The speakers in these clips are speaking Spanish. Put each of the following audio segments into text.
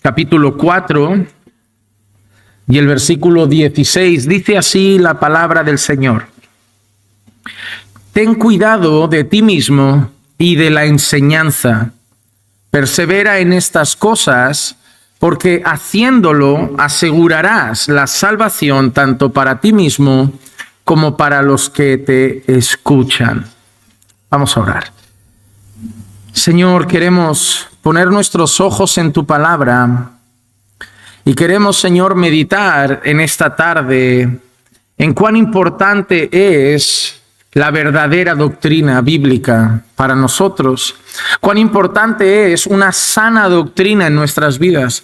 capítulo 4 y el versículo 16. Dice así la palabra del Señor: Ten cuidado de ti mismo y de la enseñanza. Persevera en estas cosas, porque haciéndolo asegurarás la salvación tanto para ti mismo como para los que te escuchan. Vamos a orar. Señor, queremos poner nuestros ojos en tu palabra y queremos, Señor, meditar en esta tarde en cuán importante es la verdadera doctrina bíblica para nosotros, cuán importante es una sana doctrina en nuestras vidas,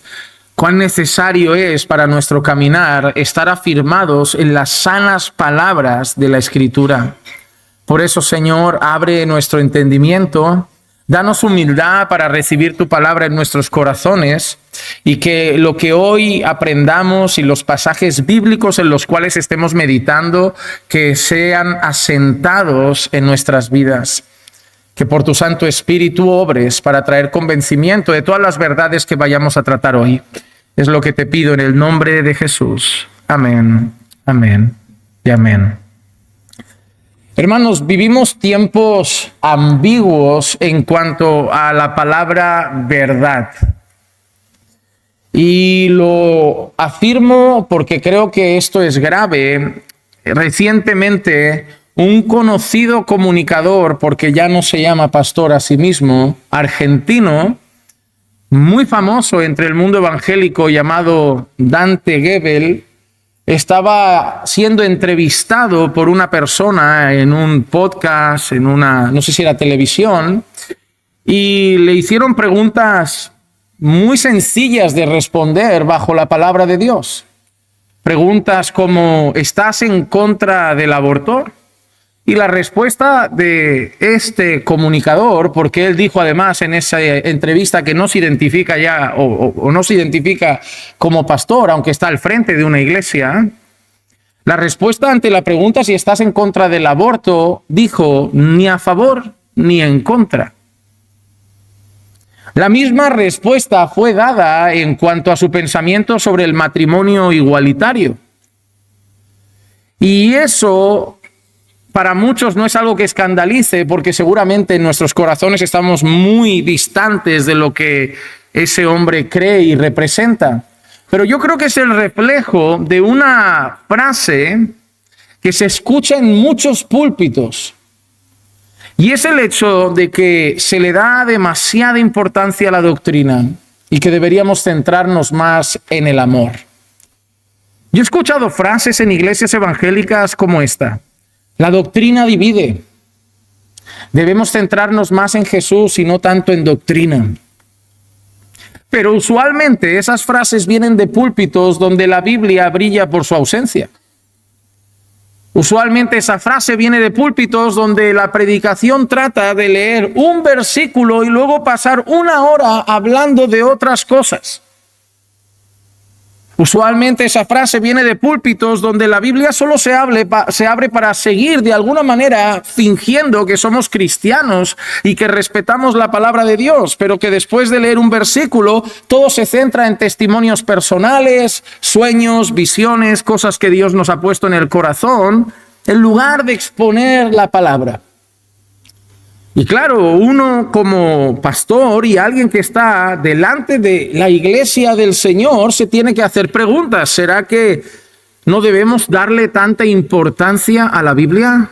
cuán necesario es para nuestro caminar estar afirmados en las sanas palabras de la Escritura. Por eso, Señor, abre nuestro entendimiento, danos humildad para recibir tu palabra en nuestros corazones y que lo que hoy aprendamos y los pasajes bíblicos en los cuales estemos meditando, que sean asentados en nuestras vidas. Que por tu Santo Espíritu obres para traer convencimiento de todas las verdades que vayamos a tratar hoy. Es lo que te pido en el nombre de Jesús. Amén, amén y amén. Hermanos, vivimos tiempos ambiguos en cuanto a la palabra verdad. Y lo afirmo porque creo que esto es grave. Recientemente, un conocido comunicador, porque ya no se llama pastor a sí mismo, argentino, muy famoso entre el mundo evangélico, llamado Dante Gebel, estaba siendo entrevistado por una persona en un podcast, en una, no sé si era televisión, y le hicieron preguntas muy sencillas de responder bajo la palabra de Dios. Preguntas como: ¿estás en contra del aborto? Y la respuesta de este comunicador, porque él dijo además en esa entrevista que no se identifica ya o no se identifica como pastor, aunque está al frente de una iglesia, la respuesta ante la pregunta si estás en contra del aborto, dijo: ni a favor ni en contra. La misma respuesta fue dada en cuanto a su pensamiento sobre el matrimonio igualitario. Y eso para muchos no es algo que escandalice, porque seguramente en nuestros corazones estamos muy distantes de lo que ese hombre cree y representa. Pero yo creo que es el reflejo de una frase que se escucha en muchos púlpitos. Y es el hecho de que se le da demasiada importancia a la doctrina y que deberíamos centrarnos más en el amor. Yo he escuchado frases en iglesias evangélicas como esta: la doctrina divide. Debemos centrarnos más en Jesús y no tanto en doctrina. Pero usualmente esas frases vienen de púlpitos donde la Biblia brilla por su ausencia. Usualmente esa frase viene de púlpitos donde la predicación trata de leer un versículo y luego pasar una hora hablando de otras cosas. Usualmente esa frase viene de púlpitos donde la Biblia solo se abre para seguir de alguna manera fingiendo que somos cristianos y que respetamos la palabra de Dios, pero que después de leer un versículo todo se centra en testimonios personales, sueños, visiones, cosas que Dios nos ha puesto en el corazón, en lugar de exponer la palabra. Y claro, uno como pastor y alguien que está delante de la iglesia del Señor se tiene que hacer preguntas. ¿Será que no debemos darle tanta importancia a la Biblia?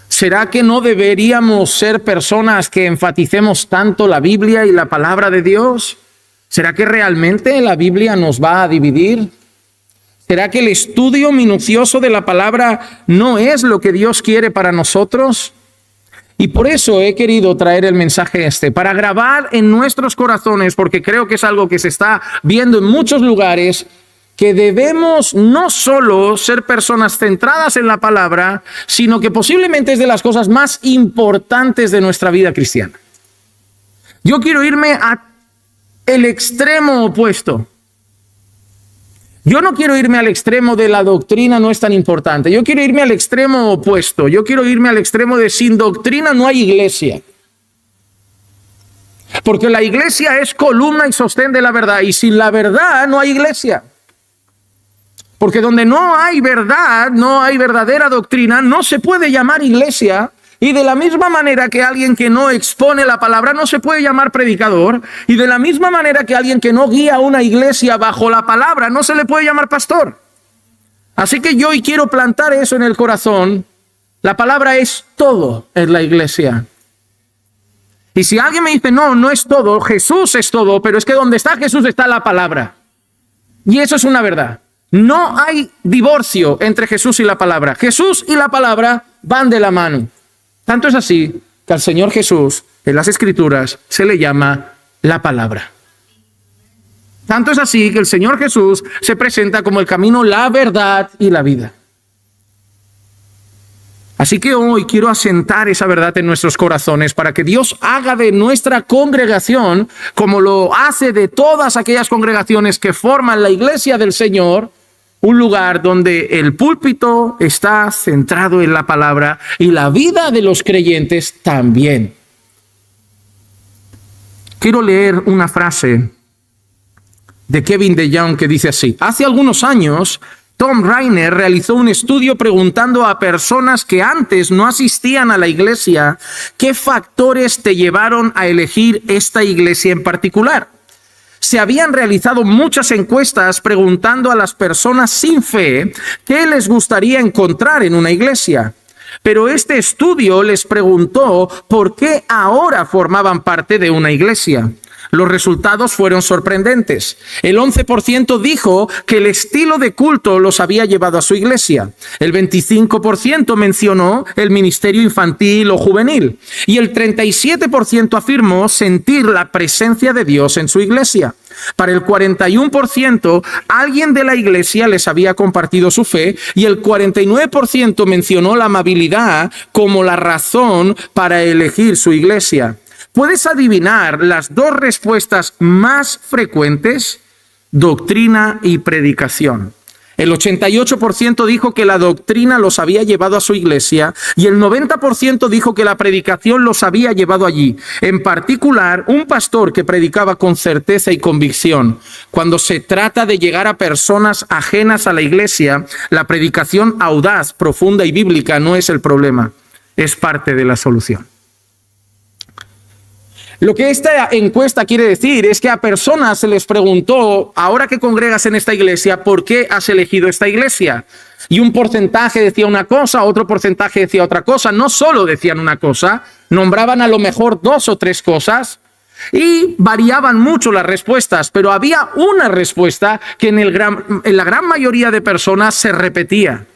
¿Será que no deberíamos ser personas que enfaticemos tanto la Biblia y la palabra de Dios? ¿Será que realmente la Biblia nos va a dividir? ¿Será que el estudio minucioso de la palabra no es lo que Dios quiere para nosotros? Y por eso he querido traer el mensaje para grabar en nuestros corazones, porque creo que es algo que se está viendo en muchos lugares, que debemos no solo ser personas centradas en la palabra, sino que posiblemente es de las cosas más importantes de nuestra vida cristiana. Yo quiero irme al extremo opuesto. Yo no quiero irme al extremo de la doctrina no es tan importante. Yo quiero irme al extremo opuesto. Yo quiero irme al extremo de sin doctrina no hay iglesia. Porque la iglesia es columna y sostén de la verdad, y sin la verdad no hay iglesia. Porque donde no hay verdad, no hay verdadera doctrina, no se puede llamar iglesia. Y de la misma manera que alguien que no expone la palabra no se puede llamar predicador, y de la misma manera que alguien que no guía una iglesia bajo la palabra no se le puede llamar pastor. Así que yo hoy quiero plantar eso en el corazón. La palabra es todo en la iglesia. Y si alguien me dice, no, no es todo, Jesús es todo, pero es que donde está Jesús está la palabra. Y eso es una verdad. No hay divorcio entre Jesús y la palabra. Jesús y la palabra van de la mano. Tanto es así que al Señor Jesús en las Escrituras se le llama la palabra. Tanto es así que el Señor Jesús se presenta como el camino, la verdad y la vida. Así que hoy quiero asentar esa verdad en nuestros corazones para que Dios haga de nuestra congregación, como lo hace de todas aquellas congregaciones que forman la iglesia del Señor, un lugar donde el púlpito está centrado en la palabra y la vida de los creyentes también. Quiero leer una frase de Kevin DeYoung que dice así: hace algunos años, Tom Rainer realizó un estudio preguntando a personas que antes no asistían a la iglesia qué factores te llevaron a elegir esta iglesia en particular. Se habían realizado muchas encuestas preguntando a las personas sin fe qué les gustaría encontrar en una iglesia. Pero este estudio les preguntó por qué ahora formaban parte de una iglesia. Los resultados fueron sorprendentes. El 11% dijo que el estilo de culto los había llevado a su iglesia. El 25% mencionó el ministerio infantil o juvenil. Y el 37% afirmó sentir la presencia de Dios en su iglesia. Para el 41%, alguien de la iglesia les había compartido su fe, y el 49% mencionó la amabilidad como la razón para elegir su iglesia. ¿Puedes adivinar las dos respuestas más frecuentes? Doctrina y predicación. El 88% dijo que la doctrina los había llevado a su iglesia, y el 90% dijo que la predicación los había llevado allí. En particular, un pastor que predicaba con certeza y convicción. Cuando se trata de llegar a personas ajenas a la iglesia, la predicación audaz, profunda y bíblica no es el problema, es parte de la solución. Lo que esta encuesta quiere decir es que a personas se les preguntó, ahora que congregas en esta iglesia, ¿por qué has elegido esta iglesia? Y un porcentaje decía una cosa, otro porcentaje decía otra cosa. No solo decían una cosa, nombraban a lo mejor 2 o 3 cosas y variaban mucho las respuestas, pero había una respuesta que en la gran mayoría de personas se repetía: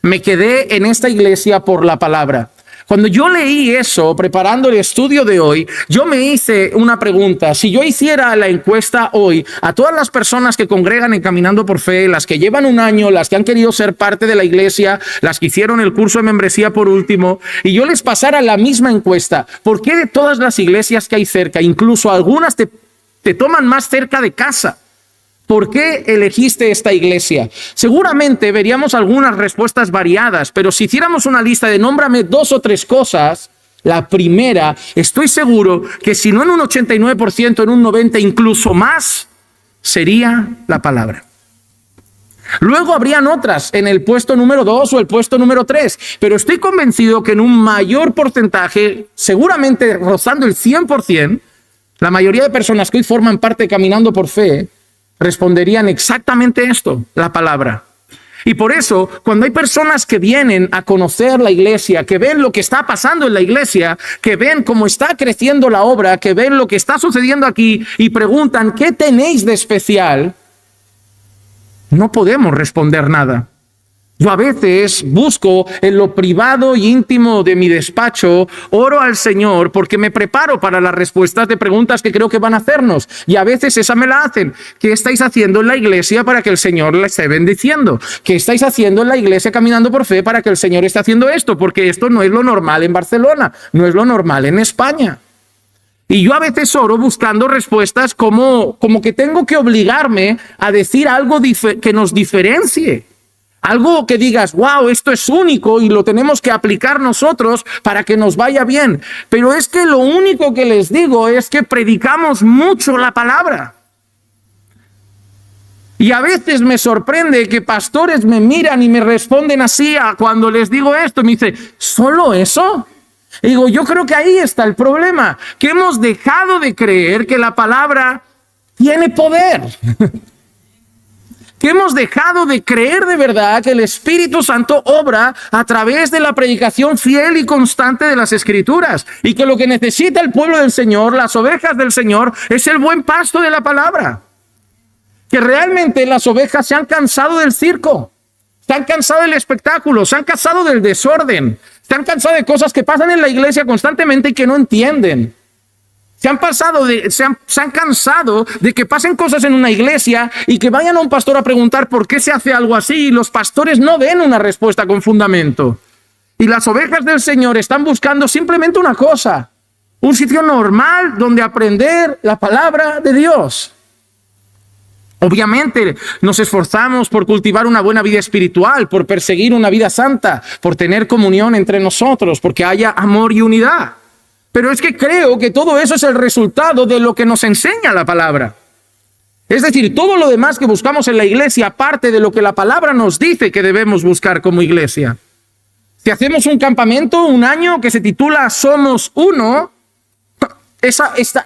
me quedé en esta iglesia por la palabra. Cuando yo leí eso, preparando el estudio de hoy, yo me hice una pregunta. Si yo hiciera la encuesta hoy a todas las personas que congregan en Caminando por Fe, las que llevan un año, las que han querido ser parte de la iglesia, las que hicieron el curso de membresía por último, y yo les pasara la misma encuesta, ¿por qué de todas las iglesias que hay cerca, incluso algunas te toman más cerca de casa? ¿Por qué elegiste esta iglesia? Seguramente veríamos algunas respuestas variadas, pero si hiciéramos una lista de nómbrame 2 o 3 cosas, la primera, estoy seguro que si no en un 89%, en un 90%, incluso más, sería la palabra. Luego habrían otras en el puesto número 2 o el puesto número 3, pero estoy convencido que en un mayor porcentaje, seguramente rozando el 100%, la mayoría de personas que hoy forman parte de Caminando por Fe, responderían exactamente esto, la palabra. Y por eso, cuando hay personas que vienen a conocer la iglesia, que ven lo que está pasando en la iglesia, que ven cómo está creciendo la obra, que ven lo que está sucediendo aquí y preguntan, ¿qué tenéis de especial? No podemos responder nada. Yo a veces busco en lo privado y íntimo de mi despacho, oro al Señor porque me preparo para las respuestas de preguntas que creo que van a hacernos. Y a veces esa me la hacen. ¿Qué estáis haciendo en la iglesia para que el Señor la esté bendiciendo? ¿Qué estáis haciendo en la iglesia Caminando por Fe para que el Señor esté haciendo esto? Porque esto no es lo normal en Barcelona, no es lo normal en España. Y yo a veces oro buscando respuestas como que tengo que obligarme a decir algo que nos diferencie. Algo que digas, wow, esto es único y lo tenemos que aplicar nosotros para que nos vaya bien. Pero es que lo único que les digo es que predicamos mucho la palabra. Y a veces me sorprende que pastores me miran y me responden así cuando les digo esto. Me dice, ¿solo eso? Y digo, yo creo que ahí está el problema, que hemos dejado de creer que la palabra tiene poder. Que hemos dejado de creer de verdad que el Espíritu Santo obra a través de la predicación fiel y constante de las Escrituras. Y que lo que necesita el pueblo del Señor, las ovejas del Señor, es el buen pasto de la palabra. Que realmente las ovejas se han cansado del circo, se han cansado del espectáculo, se han cansado del desorden, se han cansado de cosas que pasan en la iglesia constantemente y que no entienden. Se han cansado de que pasen cosas en una iglesia y que vayan a un pastor a preguntar por qué se hace algo así y los pastores no den una respuesta con fundamento. Y las ovejas del Señor están buscando simplemente una cosa, un sitio normal donde aprender la palabra de Dios. Obviamente nos esforzamos por cultivar una buena vida espiritual, por perseguir una vida santa, por tener comunión entre nosotros, porque haya amor y unidad. Pero es que creo que todo eso es el resultado de lo que nos enseña la palabra. Es decir, todo lo demás que buscamos en la iglesia, aparte de lo que la palabra nos dice que debemos buscar como iglesia. Si hacemos un campamento, un año que se titula Somos Uno,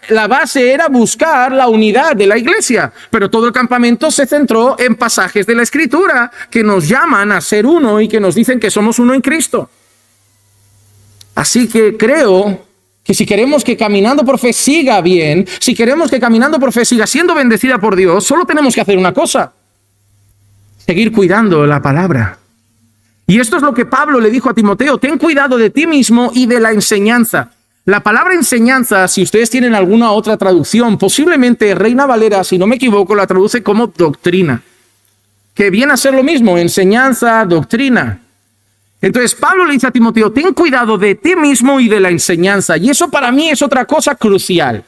la base era buscar la unidad de la iglesia, pero todo el campamento se centró en pasajes de la Escritura que nos llaman a ser uno y que nos dicen que somos uno en Cristo. Así que creo que si queremos que Caminando por Fe siga bien, si queremos que Caminando por Fe siga siendo bendecida por Dios, solo tenemos que hacer una cosa: seguir cuidando la palabra. Y esto es lo que Pablo le dijo a Timoteo: ten cuidado de ti mismo y de la enseñanza. La palabra enseñanza, si ustedes tienen alguna otra traducción, posiblemente Reina Valera, si no me equivoco, la traduce como doctrina, que viene a ser lo mismo, enseñanza, doctrina. Entonces Pablo le dice a Timoteo: ten cuidado de ti mismo y de la enseñanza. Y eso para mí es otra cosa crucial.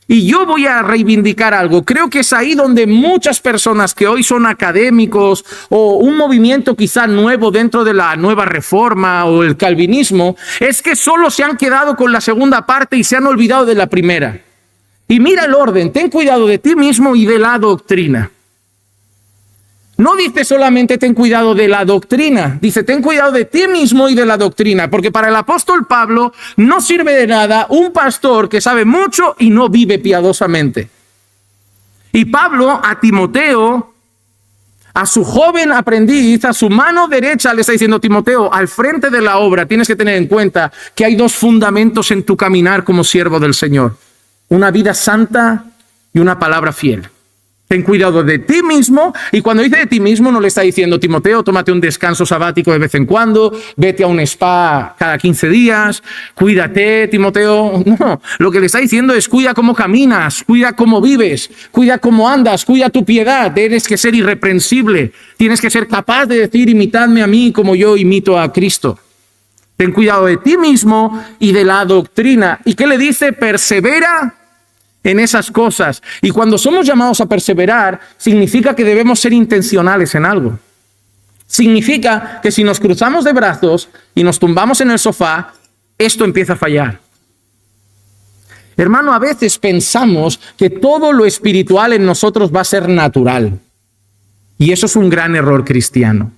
Y yo voy a reivindicar algo. Creo que es ahí donde muchas personas que hoy son académicos o un movimiento quizá nuevo dentro de la nueva reforma o el calvinismo, es que solo se han quedado con la segunda parte y se han olvidado de la primera. Y mira el orden: ten cuidado de ti mismo y de la doctrina. No dice solamente ten cuidado de la doctrina, dice ten cuidado de ti mismo y de la doctrina, porque para el apóstol Pablo no sirve de nada un pastor que sabe mucho y no vive piadosamente. Y Pablo a Timoteo, a su joven aprendiz, a su mano derecha, le está diciendo: Timoteo, al frente de la obra tienes que tener en cuenta que hay dos fundamentos en tu caminar como siervo del Señor: una vida santa y una palabra fiel. Ten cuidado de ti mismo. Y cuando dice de ti mismo, no le está diciendo: Timoteo, tómate un descanso sabático de vez en cuando, vete a un spa cada 15 días, cuídate, Timoteo. No, lo que le está diciendo es: cuida cómo caminas, cuida cómo vives, cuida cómo andas, cuida tu piedad. Tienes que ser irreprensible, tienes que ser capaz de decir: imitadme a mí como yo imito a Cristo. Ten cuidado de ti mismo y de la doctrina. ¿Y qué le dice? Persevera en esas cosas. Y cuando somos llamados a perseverar, significa que debemos ser intencionales en algo. Significa que si nos cruzamos de brazos y nos tumbamos en el sofá, esto empieza a fallar. Hermano, a veces pensamos que todo lo espiritual en nosotros va a ser natural. Y eso es un gran error cristiano.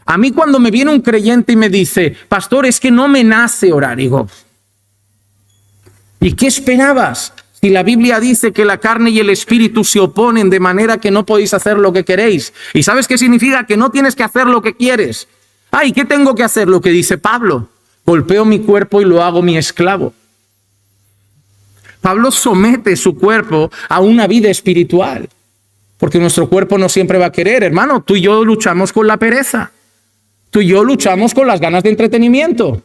A mí cuando me viene un creyente y me dice: pastor, es que no me nace orar, digo, ¿y qué esperabas? Si la Biblia dice que la carne y el espíritu se oponen de manera que no podéis hacer lo que queréis. ¿Y sabes qué significa? Que no tienes que hacer lo que quieres. ¿Y qué tengo que hacer? Lo que dice Pablo: golpeo mi cuerpo y lo hago mi esclavo. Pablo somete su cuerpo a una vida espiritual, porque nuestro cuerpo no siempre va a querer. Hermano, tú y yo luchamos con la pereza. Tú y yo luchamos con las ganas de entretenimiento.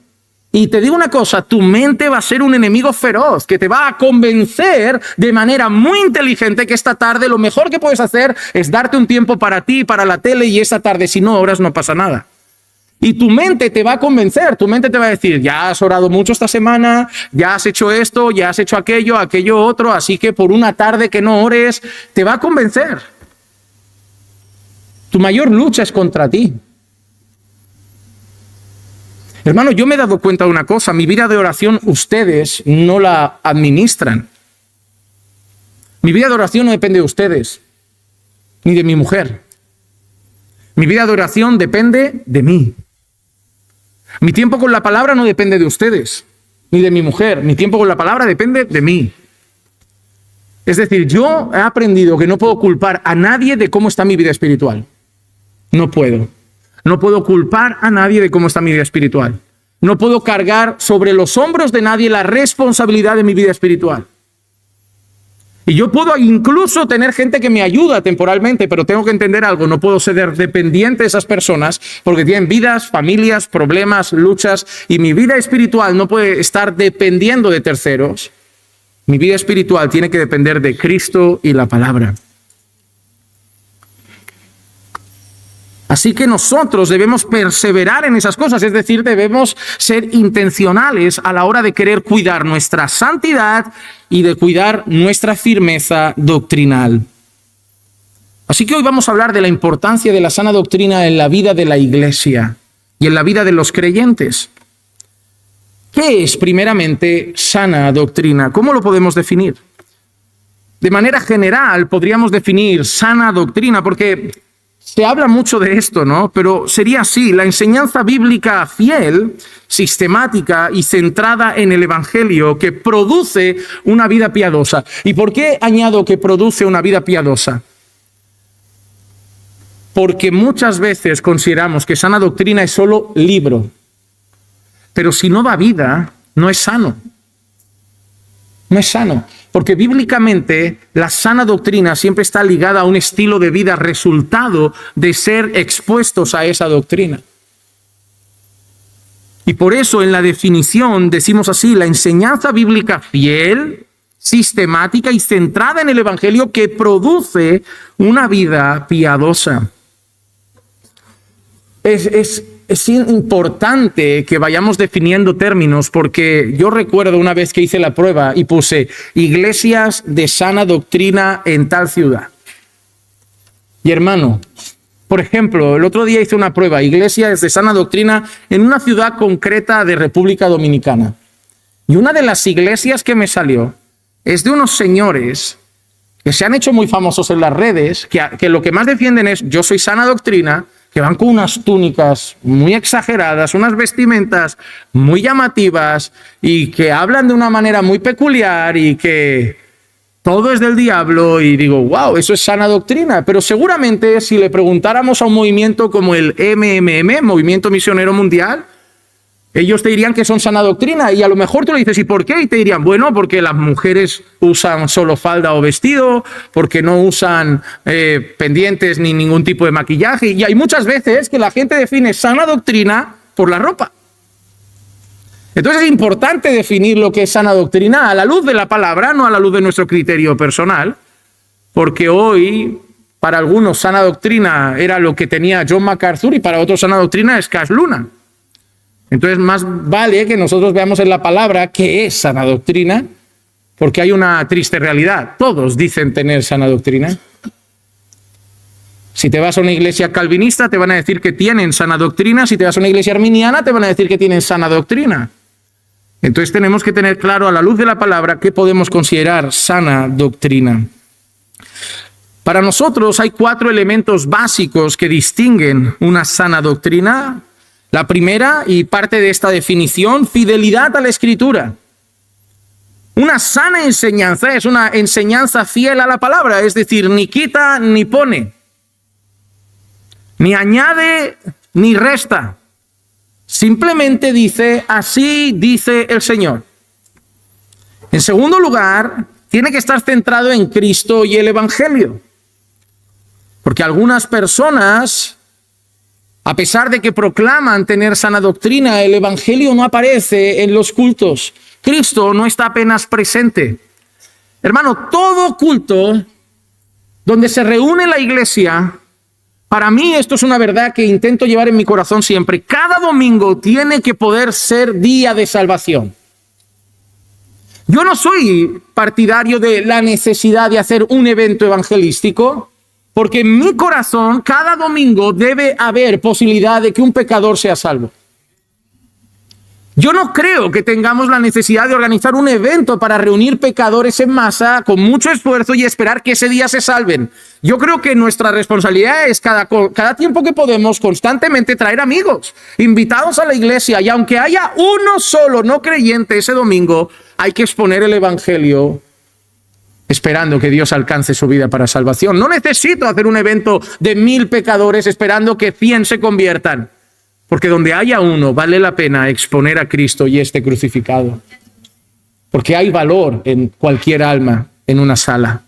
Y te digo una cosa: tu mente va a ser un enemigo feroz que te va a convencer de manera muy inteligente que esta tarde lo mejor que puedes hacer es darte un tiempo para ti, para la tele, y esta tarde si no oras no pasa nada. Y tu mente te va a convencer, tu mente te va a decir: ya has orado mucho esta semana, ya has hecho esto, ya has hecho aquello otro, así que por una tarde que no ores, te va a convencer. Tu mayor lucha es contra ti. Hermano, yo me he dado cuenta de una cosa. Mi vida de oración ustedes no la administran. Mi vida de oración no depende de ustedes, ni de mi mujer. Mi vida de oración depende de mí. Mi tiempo con la palabra no depende de ustedes, ni de mi mujer. Mi tiempo con la palabra depende de mí. Es decir, yo he aprendido que no puedo culpar a nadie de cómo está mi vida espiritual. No puedo. No puedo culpar a nadie de cómo está mi vida espiritual. No puedo cargar sobre los hombros de nadie la responsabilidad de mi vida espiritual. Y yo puedo incluso tener gente que me ayuda temporalmente, pero tengo que entender algo. No puedo ser dependiente de esas personas porque tienen vidas, familias, problemas, luchas. Y mi vida espiritual no puede estar dependiendo de terceros. Mi vida espiritual tiene que depender de Cristo y la palabra. Así que nosotros debemos perseverar en esas cosas, es decir, debemos ser intencionales a la hora de querer cuidar nuestra santidad y de cuidar nuestra firmeza doctrinal. Así que hoy vamos a hablar de la importancia de la sana doctrina en la vida de la iglesia y en la vida de los creyentes. ¿Qué es primeramente sana doctrina? ¿Cómo lo podemos definir? De manera general podríamos definir sana doctrina porque se habla mucho de esto, ¿no? Pero sería así: la enseñanza bíblica fiel, sistemática y centrada en el Evangelio que produce una vida piadosa. ¿Y por qué añado que produce una vida piadosa? Porque muchas veces consideramos que sana doctrina es solo libro. Pero si no da vida, no es sano. No es sano. Porque bíblicamente la sana doctrina siempre está ligada a un estilo de vida resultado de ser expuestos a esa doctrina. Y por eso en la definición decimos así: la enseñanza bíblica fiel, sistemática y centrada en el Evangelio que produce una vida piadosa. Es importante que vayamos definiendo términos porque yo recuerdo una vez que hice la prueba y puse iglesias de sana doctrina en tal ciudad. Y hermano, por ejemplo, el otro día hice una prueba, iglesias de sana doctrina en una ciudad concreta de República Dominicana. Y una de las iglesias que me salió es de unos señores que se han hecho muy famosos en las redes, que lo que más defienden es yo soy sana doctrina, que van con unas túnicas muy exageradas, unas vestimentas muy llamativas y que hablan de una manera muy peculiar y que todo es del diablo. Y digo, wow, eso es sana doctrina. Pero seguramente si le preguntáramos a un movimiento como el MMM, Movimiento Misionero Mundial, ellos te dirían que son sana doctrina. Y a lo mejor tú le dices, ¿y por qué? Y te dirían, bueno, porque las mujeres usan solo falda o vestido, porque no usan pendientes ni ningún tipo de maquillaje. Y hay muchas veces que la gente define sana doctrina por la ropa. Entonces es importante definir lo que es sana doctrina a la luz de la palabra, no a la luz de nuestro criterio personal. Porque hoy, para algunos, sana doctrina era lo que tenía John MacArthur y para otros sana doctrina es Cash Luna. Entonces más vale que nosotros veamos en la palabra qué es sana doctrina, porque hay una triste realidad. Todos dicen tener sana doctrina. Si te vas a una iglesia calvinista te van a decir que tienen sana doctrina. Si te vas a una iglesia arminiana te van a decir que tienen sana doctrina. Entonces tenemos que tener claro a la luz de la palabra qué podemos considerar sana doctrina. Para nosotros hay 4 elementos básicos que distinguen una sana doctrina. La primera, y parte de esta definición, fidelidad a la Escritura. Una sana enseñanza es una enseñanza fiel a la palabra, es decir, ni quita ni pone, ni añade ni resta. Simplemente dice, así dice el Señor. En segundo lugar, tiene que estar centrado en Cristo y el Evangelio. Porque algunas personas, a pesar de que proclaman tener sana doctrina, el Evangelio no aparece en los cultos. Cristo no está apenas presente. Hermano, todo culto donde se reúne la iglesia, para mí esto es una verdad que intento llevar en mi corazón siempre. Cada domingo tiene que poder ser día de salvación. Yo no soy partidario de la necesidad de hacer un evento evangelístico. Porque en mi corazón, cada domingo debe haber posibilidad de que un pecador sea salvo. Yo no creo que tengamos la necesidad de organizar un evento para reunir pecadores en masa con mucho esfuerzo y esperar que ese día se salven. Yo creo que nuestra responsabilidad es cada tiempo que podemos constantemente traer amigos, invitados a la iglesia, y aunque haya uno solo no creyente ese domingo, hay que exponer el evangelio esperando que Dios alcance su vida para salvación. No necesito hacer un evento de 1000 pecadores esperando que 100 se conviertan. Porque donde haya uno, vale la pena exponer a Cristo y este crucificado. Porque hay valor en cualquier alma en una sala.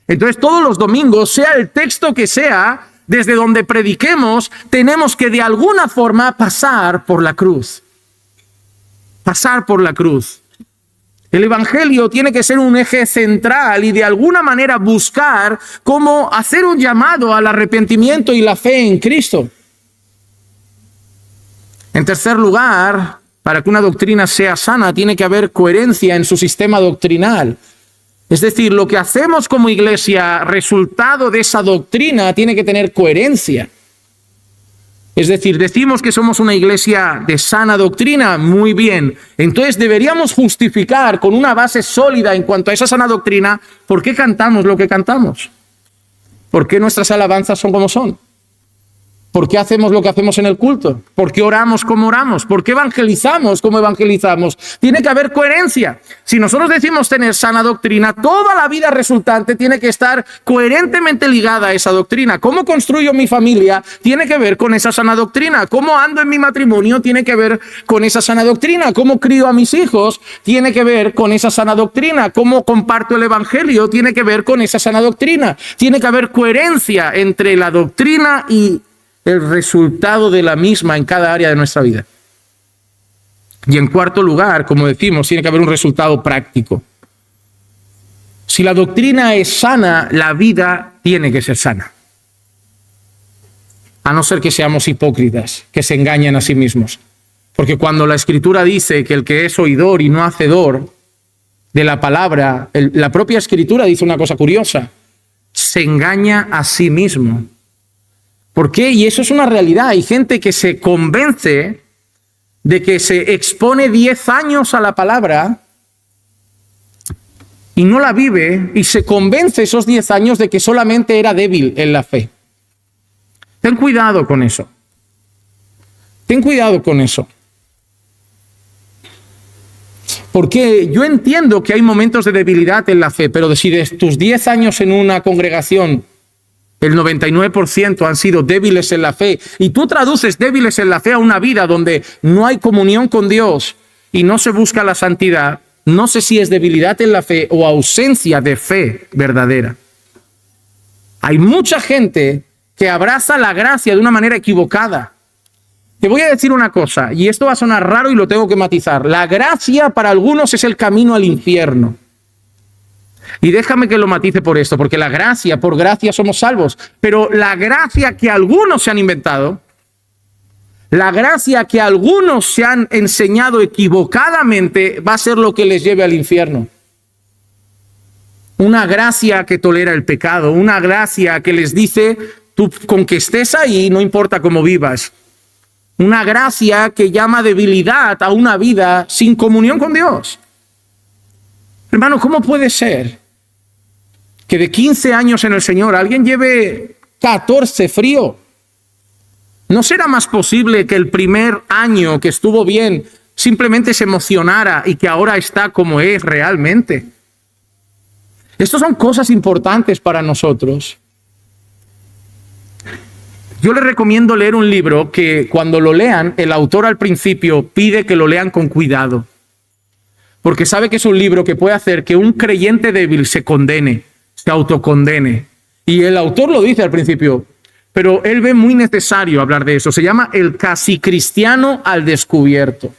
Entonces, todos los domingos, sea el texto que sea, desde donde prediquemos, tenemos que de alguna forma pasar por la cruz. Pasar por la cruz. El evangelio tiene que ser un eje central y de alguna manera buscar cómo hacer un llamado al arrepentimiento y la fe en Cristo. En tercer lugar, para que una doctrina sea sana, tiene que haber coherencia en su sistema doctrinal. Es decir, lo que hacemos como iglesia, resultado de esa doctrina, tiene que tener coherencia. Es decir, decimos que somos una iglesia de sana doctrina, muy bien. Entonces deberíamos justificar con una base sólida en cuanto a esa sana doctrina, ¿por qué cantamos lo que cantamos? ¿Por qué nuestras alabanzas son como son? ¿Por qué hacemos lo que hacemos en el culto? ¿Por qué oramos como oramos? ¿Por qué evangelizamos como evangelizamos? Tiene que haber coherencia. Si nosotros decimos tener sana doctrina, toda la vida resultante tiene que estar coherentemente ligada a esa doctrina. ¿Cómo construyo mi familia? Tiene que ver con esa sana doctrina. ¿Cómo ando en mi matrimonio? Tiene que ver con esa sana doctrina. ¿Cómo crío a mis hijos? Tiene que ver con esa sana doctrina. ¿Cómo comparto el evangelio? Tiene que ver con esa sana doctrina. Tiene que haber coherencia entre la doctrina y el resultado de la misma en cada área de nuestra vida. Y en cuarto lugar, como decimos, tiene que haber un resultado práctico. Si la doctrina es sana, la vida tiene que ser sana. A no ser que seamos hipócritas, que se engañan a sí mismos. Porque cuando la Escritura dice que el que es oidor y no hacedor de la palabra, la propia Escritura dice una cosa curiosa: se engaña a sí mismo. ¿Por qué? Y eso es una realidad. Hay gente que se convence de que se expone 10 años a la palabra y no la vive, y se convence esos 10 años de que solamente era débil en la fe. Ten cuidado con eso. Ten cuidado con eso. Porque yo entiendo que hay momentos de debilidad en la fe, pero si de tus 10 años en una congregación el 99% han sido débiles en la fe, y tú traduces débiles en la fe a una vida donde no hay comunión con Dios y no se busca la santidad, no sé si es debilidad en la fe o ausencia de fe verdadera. Hay mucha gente que abraza la gracia de una manera equivocada. Te voy a decir una cosa, y esto va a sonar raro y lo tengo que matizar. La gracia para algunos es el camino al infierno. Y déjame que lo matice por esto, porque la gracia, por gracia somos salvos, pero la gracia que algunos se han inventado, la gracia que algunos se han enseñado equivocadamente, va a ser lo que les lleve al infierno. Una gracia que tolera el pecado, una gracia que les dice, tú con que estés ahí, no importa cómo vivas. Una gracia que llama debilidad a una vida sin comunión con Dios. Hermano, ¿cómo puede ser que de 15 años en el Señor alguien lleve 14 frío? ¿No será más posible que el primer año que estuvo bien simplemente se emocionara y que ahora está como es realmente? Estas son cosas importantes para nosotros. Yo les recomiendo leer un libro que cuando lo lean, el autor al principio pide que lo lean con cuidado, porque sabe que es un libro que puede hacer que un creyente débil se condene, se autocondene. Y el autor lo dice al principio, pero él ve muy necesario hablar de eso. Se llama El casi cristiano al descubierto.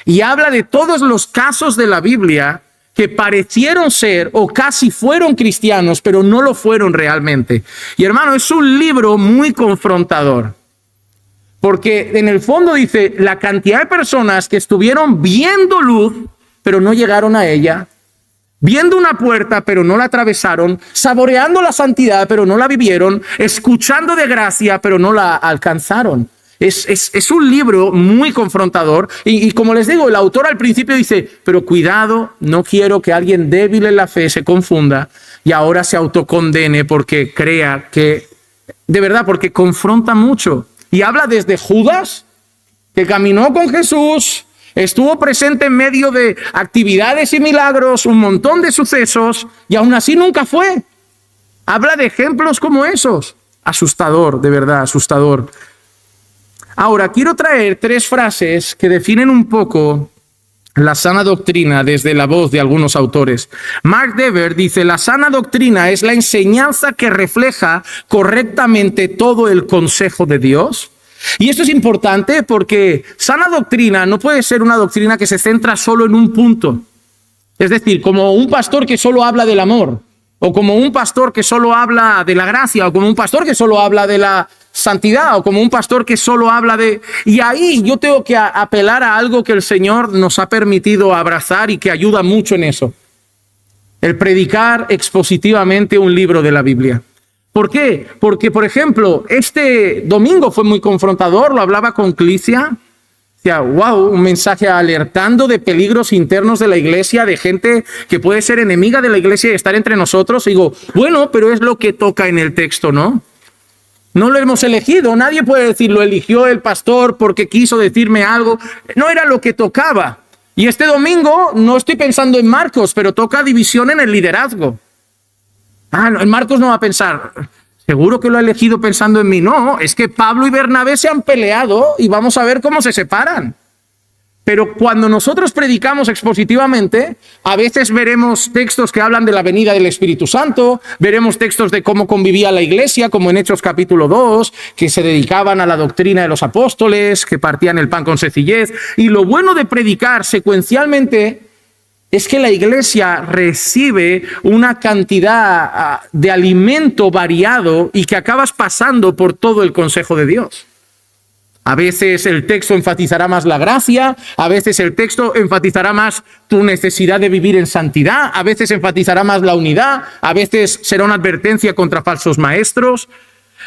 Y habla de todos los casos de la Biblia que parecieron ser o casi fueron cristianos, pero no lo fueron realmente. Y hermano, es un libro muy confrontador. Porque en el fondo dice la cantidad de personas que estuvieron viendo luz, pero no llegaron a ella. viendo una puerta, pero no la atravesaron, saboreando la santidad, pero no la vivieron, escuchando de gracia, pero no la alcanzaron. Es un libro muy confrontador y como les digo, el autor al principio dice, pero cuidado, no quiero que alguien débil en la fe se confunda y ahora se autocondene porque crea que, de verdad, porque confronta mucho. Y habla desde Judas, que caminó con Jesús, estuvo presente en medio de actividades y milagros, un montón de sucesos, y aún así nunca fue. Habla de ejemplos como esos. Asustador, de verdad, asustador. Ahora, quiero traer 3 frases que definen un poco la sana doctrina desde la voz de algunos autores. Mark Dever dice, la sana doctrina es la enseñanza que refleja correctamente todo el consejo de Dios. Y esto es importante porque sana doctrina no puede ser una doctrina que se centra solo en un punto. Es decir, como un pastor que solo habla del amor, o como un pastor que solo habla de la gracia, o como un pastor que solo habla de la santidad, o como un pastor que solo habla de... Y ahí yo tengo que apelar a algo que el Señor nos ha permitido abrazar y que ayuda mucho en eso. El predicar expositivamente un libro de la Biblia. ¿Por qué? Porque, por ejemplo, este domingo fue muy confrontador, lo hablaba con Clicia. Decía, wow, un mensaje alertando de peligros internos de la iglesia, de gente que puede ser enemiga de la iglesia y estar entre nosotros. Y digo, bueno, pero es lo que toca en el texto, ¿no? No lo hemos elegido, nadie puede decir, lo eligió el pastor porque quiso decirme algo. No era lo que tocaba. Y este domingo no estoy pensando en Marcos, pero toca división en el liderazgo. No, en Marcos no va a pensar, seguro que lo ha elegido pensando en mí. No, es que Pablo y Bernabé se han peleado y vamos a ver cómo se separan. Pero cuando nosotros predicamos expositivamente, a veces veremos textos que hablan de la venida del Espíritu Santo, veremos textos de cómo convivía la iglesia, como en Hechos capítulo 2, que se dedicaban a la doctrina de los apóstoles, que partían el pan con sencillez. Y lo bueno de predicar secuencialmente es que la iglesia recibe una cantidad de alimento variado y que acabas pasando por todo el consejo de Dios. A veces el texto enfatizará más la gracia, a veces el texto enfatizará más tu necesidad de vivir en santidad, a veces enfatizará más la unidad, a veces será una advertencia contra falsos maestros,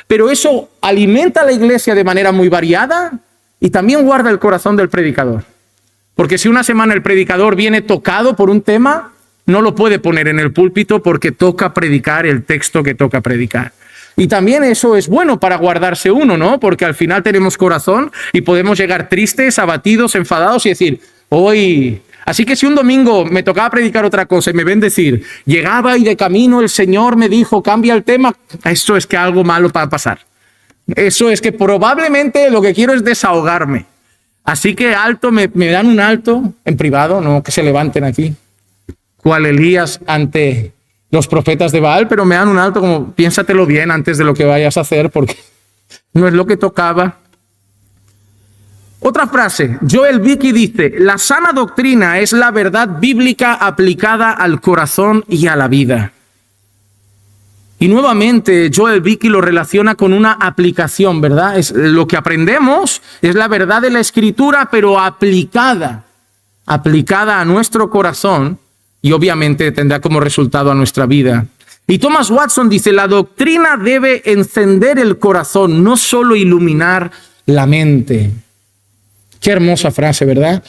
pero eso alimenta a la iglesia de manera muy variada y también guarda el corazón del predicador. Porque si una semana el predicador viene tocado por un tema, no lo puede poner en el púlpito porque toca predicar el texto que toca predicar. Y también eso es bueno para guardarse uno, ¿no? Porque al final tenemos corazón y podemos llegar tristes, abatidos, enfadados y decir, hoy... Así que si un domingo me tocaba predicar otra cosa y me ven decir, llegaba y de camino el Señor me dijo, cambia el tema, eso es que algo malo va a pasar. Eso es que probablemente lo que quiero es desahogarme. Así que alto, me dan un alto en privado, no que se levanten aquí, cual Elías ante los profetas de Baal, pero me dan un alto como piénsatelo bien antes de lo que vayas a hacer porque no es lo que tocaba. Otra frase, Joel Beeke dice, la sana doctrina es la verdad bíblica aplicada al corazón y a la vida. Y nuevamente Joel Beeke lo relaciona con una aplicación, ¿verdad? Es lo que aprendemos, es la verdad de la Escritura, pero aplicada a nuestro corazón y obviamente tendrá como resultado a nuestra vida. Y Thomas Watson dice, la doctrina debe encender el corazón, no solo iluminar la mente. Qué hermosa frase, ¿verdad?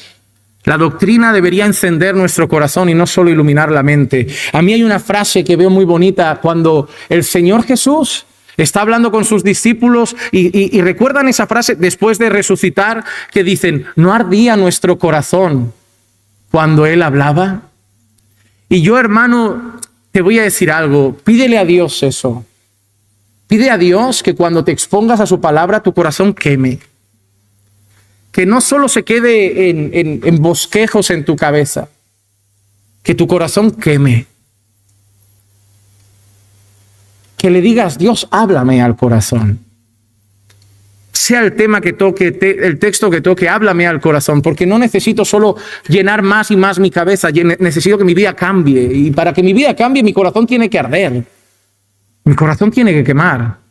La doctrina debería encender nuestro corazón y no solo iluminar la mente. A mí hay una frase que veo muy bonita cuando el Señor Jesús está hablando con sus discípulos y recuerdan esa frase después de resucitar que dicen, ¿no ardía nuestro corazón cuando Él hablaba? Y yo, hermano, te voy a decir algo, pídele a Dios eso. Pide a Dios que cuando te expongas a su palabra tu corazón queme. Que no solo se quede en bosquejos en tu cabeza, que tu corazón queme. Que le digas, Dios, háblame al corazón. Sea el tema que toque, el texto que toque, háblame al corazón, porque no necesito solo llenar más y más mi cabeza, necesito que mi vida cambie. Y para que mi vida cambie, mi corazón tiene que arder. Mi corazón tiene que quemar.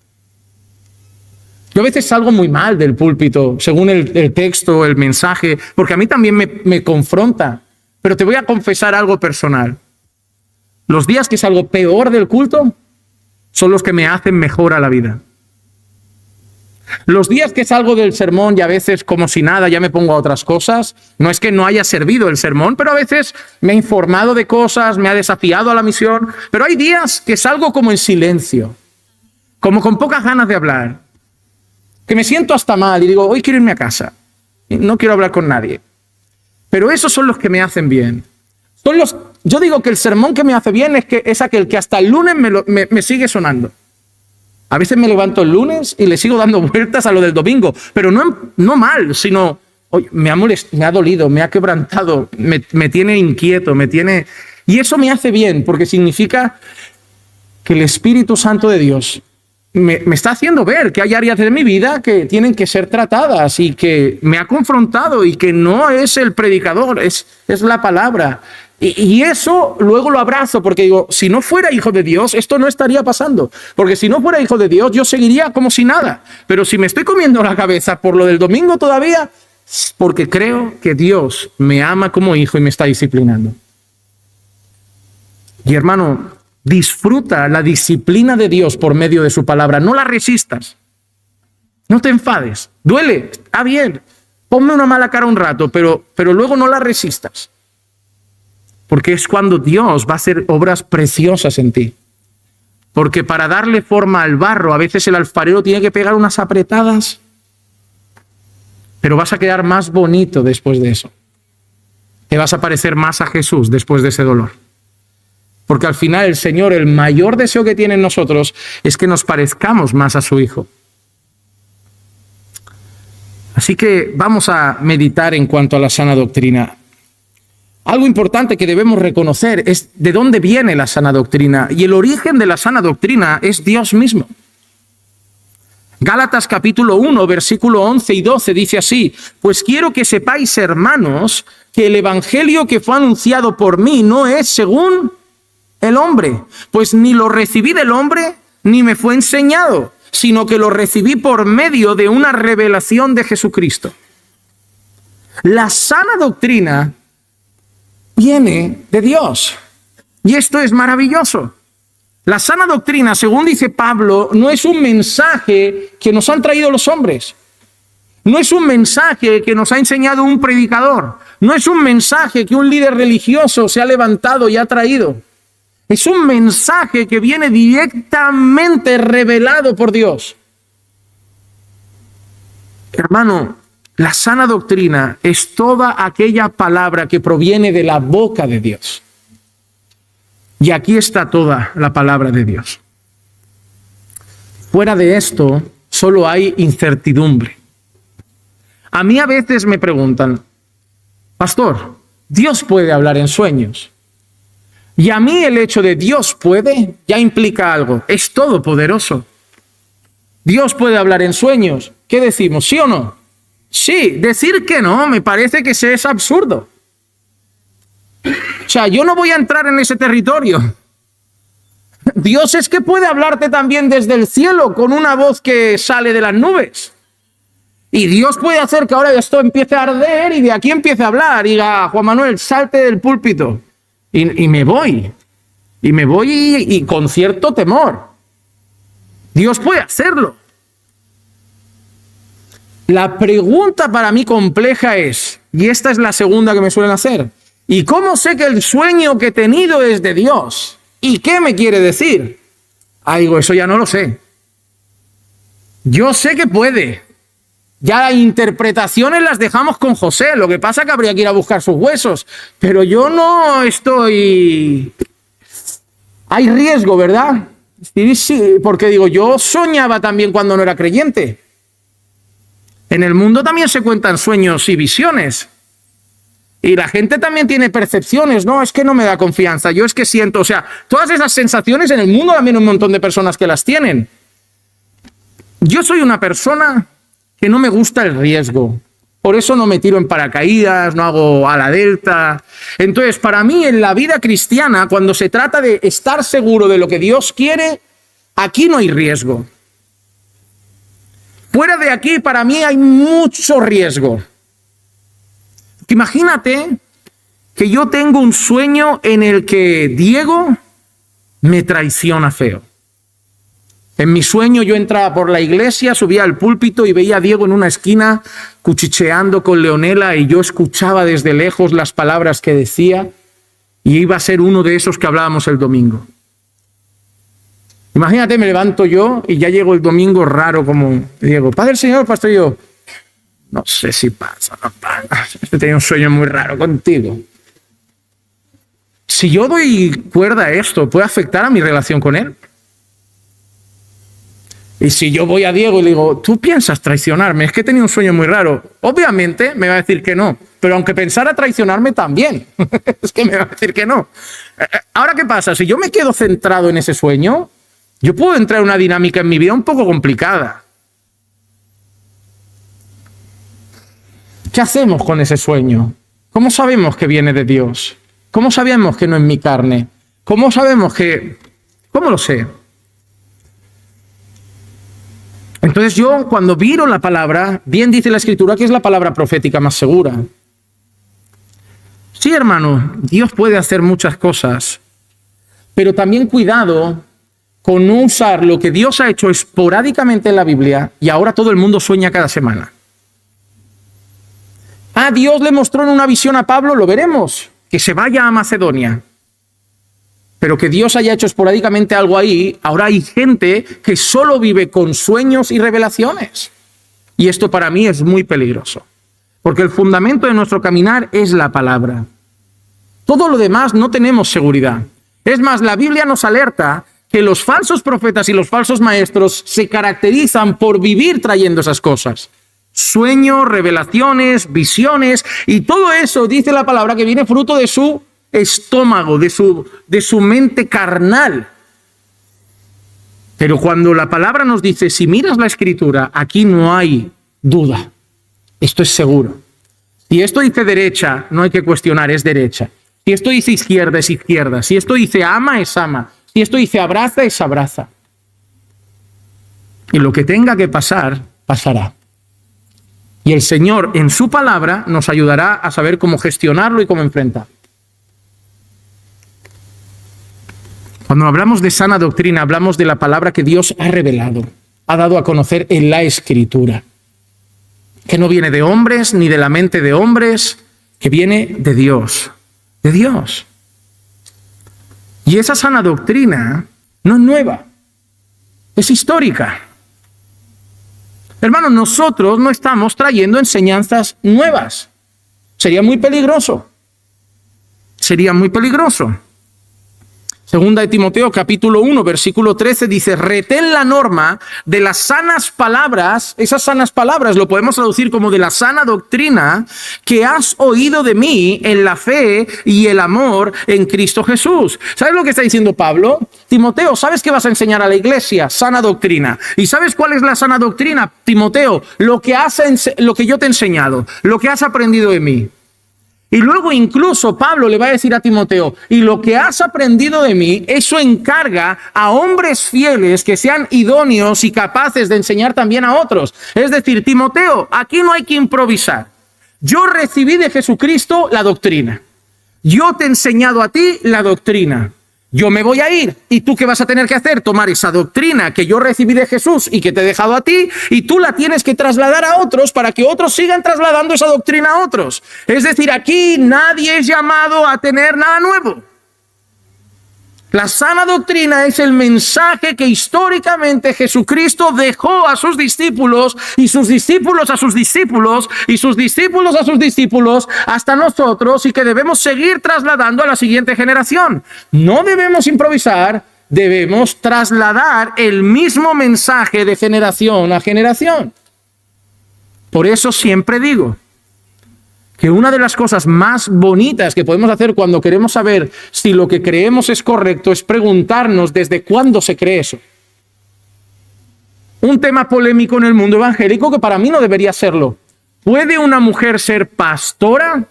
Yo a veces salgo muy mal del púlpito, según el texto, el mensaje, porque a mí también me confronta. Pero te voy a confesar algo personal. Los días que salgo peor del culto son los que me hacen mejor a la vida. Los días que salgo del sermón y a veces como si nada ya me pongo a otras cosas, no es que no haya servido el sermón, pero a veces me he informado de cosas, me ha desafiado a la misión, pero hay días que salgo como en silencio, como con pocas ganas de hablar, que me siento hasta mal y digo, hoy quiero irme a casa, no quiero hablar con nadie. Pero esos son los que me hacen bien. Yo digo que el sermón que me hace bien es aquel que hasta el lunes me sigue sonando. A veces me levanto el lunes y le sigo dando vueltas a lo del domingo, pero no mal, sino oye, me ha dolido, me ha quebrantado, me tiene inquieto, y eso me hace bien, porque significa que el Espíritu Santo de Dios me está haciendo ver que hay áreas de mi vida que tienen que ser tratadas y que me ha confrontado y que no es el predicador, es la palabra. Y eso luego lo abrazo porque digo, si no fuera hijo de Dios, esto no estaría pasando. Porque si no fuera hijo de Dios, yo seguiría como si nada. Pero si me estoy comiendo la cabeza por lo del domingo todavía, porque creo que Dios me ama como hijo y me está disciplinando. Y hermano, disfruta la disciplina de Dios por medio de su palabra. No la resistas. No te enfades. Duele. Está bien. Ponme una mala cara un rato, pero luego no la resistas. Porque es cuando Dios va a hacer obras preciosas en ti. Porque para darle forma al barro, a veces el alfarero tiene que pegar unas apretadas. Pero vas a quedar más bonito después de eso. Te vas a parecer más a Jesús después de ese dolor. Porque al final el Señor, el mayor deseo que tiene en nosotros es que nos parezcamos más a su Hijo. Así que vamos a meditar en cuanto a la sana doctrina. Algo importante que debemos reconocer es de dónde viene la sana doctrina. Y el origen de la sana doctrina es Dios mismo. Gálatas capítulo 1, versículo 11 y 12 dice así: pues quiero que sepáis, hermanos, que el evangelio que fue anunciado por mí no es según el hombre, pues ni lo recibí del hombre, ni me fue enseñado, sino que lo recibí por medio de una revelación de Jesucristo. La sana doctrina viene de Dios. Y esto es maravilloso. La sana doctrina, según dice Pablo, no es un mensaje que nos han traído los hombres. No es un mensaje que nos ha enseñado un predicador. No es un mensaje que un líder religioso se ha levantado y ha traído. Es un mensaje que viene directamente revelado por Dios. Hermano, la sana doctrina es toda aquella palabra que proviene de la boca de Dios. Y aquí está toda la palabra de Dios. Fuera de esto, solo hay incertidumbre. A mí a veces me preguntan, pastor, ¿Dios puede hablar en sueños? Y a mí el hecho de Dios puede ya implica algo. Es todopoderoso. Dios puede hablar en sueños. ¿Qué decimos? ¿Sí o no? Sí. Decir que no me parece que es absurdo. O sea, yo no voy a entrar en ese territorio. Dios es que puede hablarte también desde el cielo con una voz que sale de las nubes. Y Dios puede hacer que ahora esto empiece a arder y de aquí empiece a hablar. Y diga, Juan Manuel, salte del púlpito. Y me voy. Y con cierto temor. Dios puede hacerlo. La pregunta para mí compleja es, y esta es la segunda que me suelen hacer, ¿y cómo sé que el sueño que he tenido es de Dios? ¿Y qué me quiere decir? Digo, eso ya no lo sé. Yo sé que puede. Ya las interpretaciones las dejamos con José. Lo que pasa es que habría que ir a buscar sus huesos. Pero yo no estoy... Hay riesgo, ¿verdad? Sí, porque digo, yo soñaba también cuando no era creyente. En el mundo también se cuentan sueños y visiones. Y la gente también tiene percepciones. No, es que no me da confianza. Yo es que siento, o sea, todas esas sensaciones en el mundo también hay un montón de personas que las tienen. Yo soy una persona que no me gusta el riesgo. Por eso no me tiro en paracaídas, no hago ala delta. Entonces, para mí en la vida cristiana, cuando se trata de estar seguro de lo que Dios quiere, aquí no hay riesgo. Fuera de aquí, para mí hay mucho riesgo. Imagínate que yo tengo un sueño en el que Diego me traiciona feo. En mi sueño yo entraba por la iglesia, subía al púlpito y veía a Diego en una esquina cuchicheando con Leonela y yo escuchaba desde lejos las palabras que decía y iba a ser uno de esos que hablábamos el domingo. Imagínate, me levanto yo y ya llego el domingo raro como Diego. Padre Señor, pastor, yo no sé si pasa, no pasa. Tenía un sueño muy raro contigo. Si yo doy cuerda a esto, ¿puede afectar a mi relación con él? Y si yo voy a Diego y le digo, tú piensas traicionarme, es que he tenido un sueño muy raro. Obviamente me va a decir que no, pero aunque pensara traicionarme también, es que me va a decir que no. Ahora, ¿qué pasa? Si yo me quedo centrado en ese sueño, yo puedo entrar en una dinámica en mi vida un poco complicada. ¿Qué hacemos con ese sueño? ¿Cómo sabemos que viene de Dios? ¿Cómo sabemos que no es mi carne? ¿Cómo sabemos que...? ¿Cómo lo sé? Entonces yo cuando viro la palabra, bien dice la Escritura que es la palabra profética más segura. Sí, hermano, Dios puede hacer muchas cosas, pero también cuidado con no usar lo que Dios ha hecho esporádicamente en la Biblia y ahora todo el mundo sueña cada semana. Dios le mostró en una visión a Pablo, lo veremos, que se vaya a Macedonia. Pero que Dios haya hecho esporádicamente algo ahí, ahora hay gente que solo vive con sueños y revelaciones. Y esto para mí es muy peligroso, porque el fundamento de nuestro caminar es la palabra. Todo lo demás no tenemos seguridad. Es más, la Biblia nos alerta que los falsos profetas y los falsos maestros se caracterizan por vivir trayendo esas cosas. Sueños, revelaciones, visiones, y todo eso, dice la palabra, que viene fruto de su estómago, de su mente carnal. Pero cuando la palabra nos dice, si miras la Escritura, aquí no hay duda. Esto es seguro. Si esto dice derecha, no hay que cuestionar, es derecha. Si esto dice izquierda, es izquierda. Si esto dice ama, es ama. Si esto dice abraza, es abraza. Y lo que tenga que pasar, pasará. Y el Señor, en su palabra, nos ayudará a saber cómo gestionarlo y cómo enfrentarlo. Cuando hablamos de sana doctrina, hablamos de la palabra que Dios ha revelado, ha dado a conocer en la Escritura. Que no viene de hombres, ni de la mente de hombres, que viene de Dios. De Dios. Y esa sana doctrina no es nueva, es histórica. Hermanos, nosotros no estamos trayendo enseñanzas nuevas. Sería muy peligroso. Sería muy peligroso. Segunda de Timoteo, capítulo 1, versículo 13, dice, retén la norma de las sanas palabras, esas sanas palabras lo podemos traducir como de la sana doctrina que has oído de mí en la fe y el amor en Cristo Jesús. ¿Sabes lo que está diciendo Pablo? Timoteo, ¿sabes qué vas a enseñar a la iglesia? Sana doctrina. ¿Y sabes cuál es la sana doctrina, Timoteo? Lo que yo te he enseñado, lo que has aprendido de mí. Y luego incluso Pablo le va a decir a Timoteo, y lo que has aprendido de mí, eso encarga a hombres fieles que sean idóneos y capaces de enseñar también a otros. Es decir, Timoteo, aquí no hay que improvisar. Yo recibí de Jesucristo la doctrina. Yo te he enseñado a ti la doctrina. Yo me voy a ir, ¿y tú qué vas a tener que hacer? Tomar esa doctrina que yo recibí de Jesús y que te he dejado a ti, y tú la tienes que trasladar a otros para que otros sigan trasladando esa doctrina a otros. Es decir, aquí nadie es llamado a tener nada nuevo. La sana doctrina es el mensaje que históricamente Jesucristo dejó a sus discípulos, y sus discípulos a sus discípulos, y sus discípulos a sus discípulos, hasta nosotros, y que debemos seguir trasladando a la siguiente generación. No debemos improvisar, debemos trasladar el mismo mensaje de generación a generación. Por eso siempre digo que una de las cosas más bonitas que podemos hacer cuando queremos saber si lo que creemos es correcto es preguntarnos desde cuándo se cree eso. Un tema polémico en el mundo evangélico que para mí no debería serlo. ¿Puede una mujer ser pastora?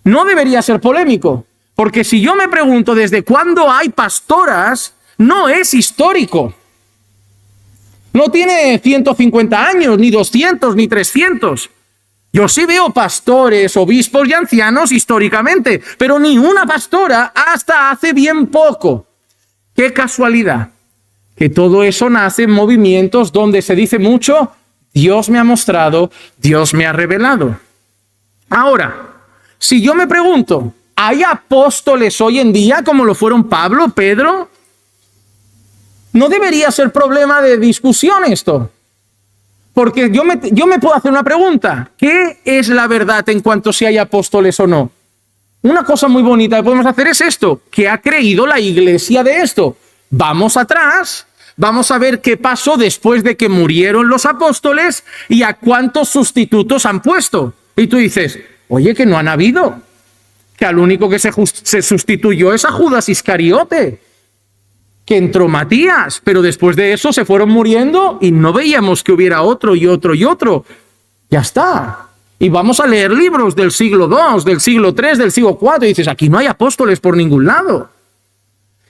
No debería ser polémico, porque si yo me pregunto desde cuándo hay pastoras, no es histórico. No tiene 150 años, ni 200, ni 300. Yo sí veo pastores, obispos y ancianos históricamente, pero ni una pastora hasta hace bien poco. Qué casualidad que todo eso nace en movimientos donde se dice mucho, Dios me ha mostrado, Dios me ha revelado. Ahora, si yo me pregunto, ¿hay apóstoles hoy en día como lo fueron Pablo, Pedro? No debería ser problema de discusión esto. Porque yo me puedo hacer una pregunta. ¿Qué es la verdad en cuanto si hay apóstoles o no? Una cosa muy bonita que podemos hacer es esto. ¿Qué ha creído la iglesia de esto? Vamos atrás, vamos a ver qué pasó después de que murieron los apóstoles y a cuántos sustitutos han puesto. Y tú dices, oye, que no han habido. Que al único que se sustituyó es a Judas Iscariote. Que entró Matías, pero después de eso se fueron muriendo y no veíamos que hubiera otro y otro y otro. Ya está. Y vamos a leer libros del siglo II, del siglo III, del siglo IV, y dices, aquí no hay apóstoles por ningún lado.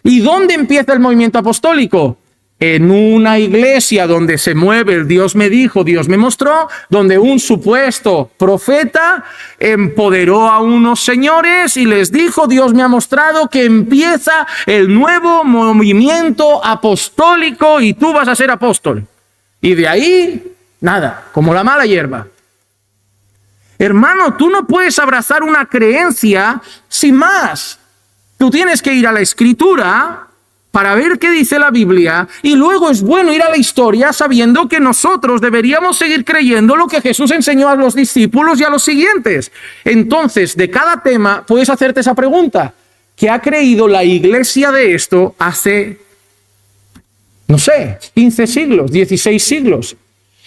¿Y dónde empieza el movimiento apostólico? En una iglesia donde se mueve el Dios me dijo, Dios me mostró, donde un supuesto profeta empoderó a unos señores y les dijo, Dios me ha mostrado que empieza el nuevo movimiento apostólico y tú vas a ser apóstol. Y de ahí, nada, como la mala hierba. Hermano, tú no puedes abrazar una creencia sin más. Tú tienes que ir a la Escritura para ver qué dice la Biblia, y luego es bueno ir a la historia sabiendo que nosotros deberíamos seguir creyendo lo que Jesús enseñó a los discípulos y a los siguientes. Entonces, de cada tema puedes hacerte esa pregunta. ¿Qué ha creído la iglesia de esto hace, no sé, 15 siglos, 16 siglos?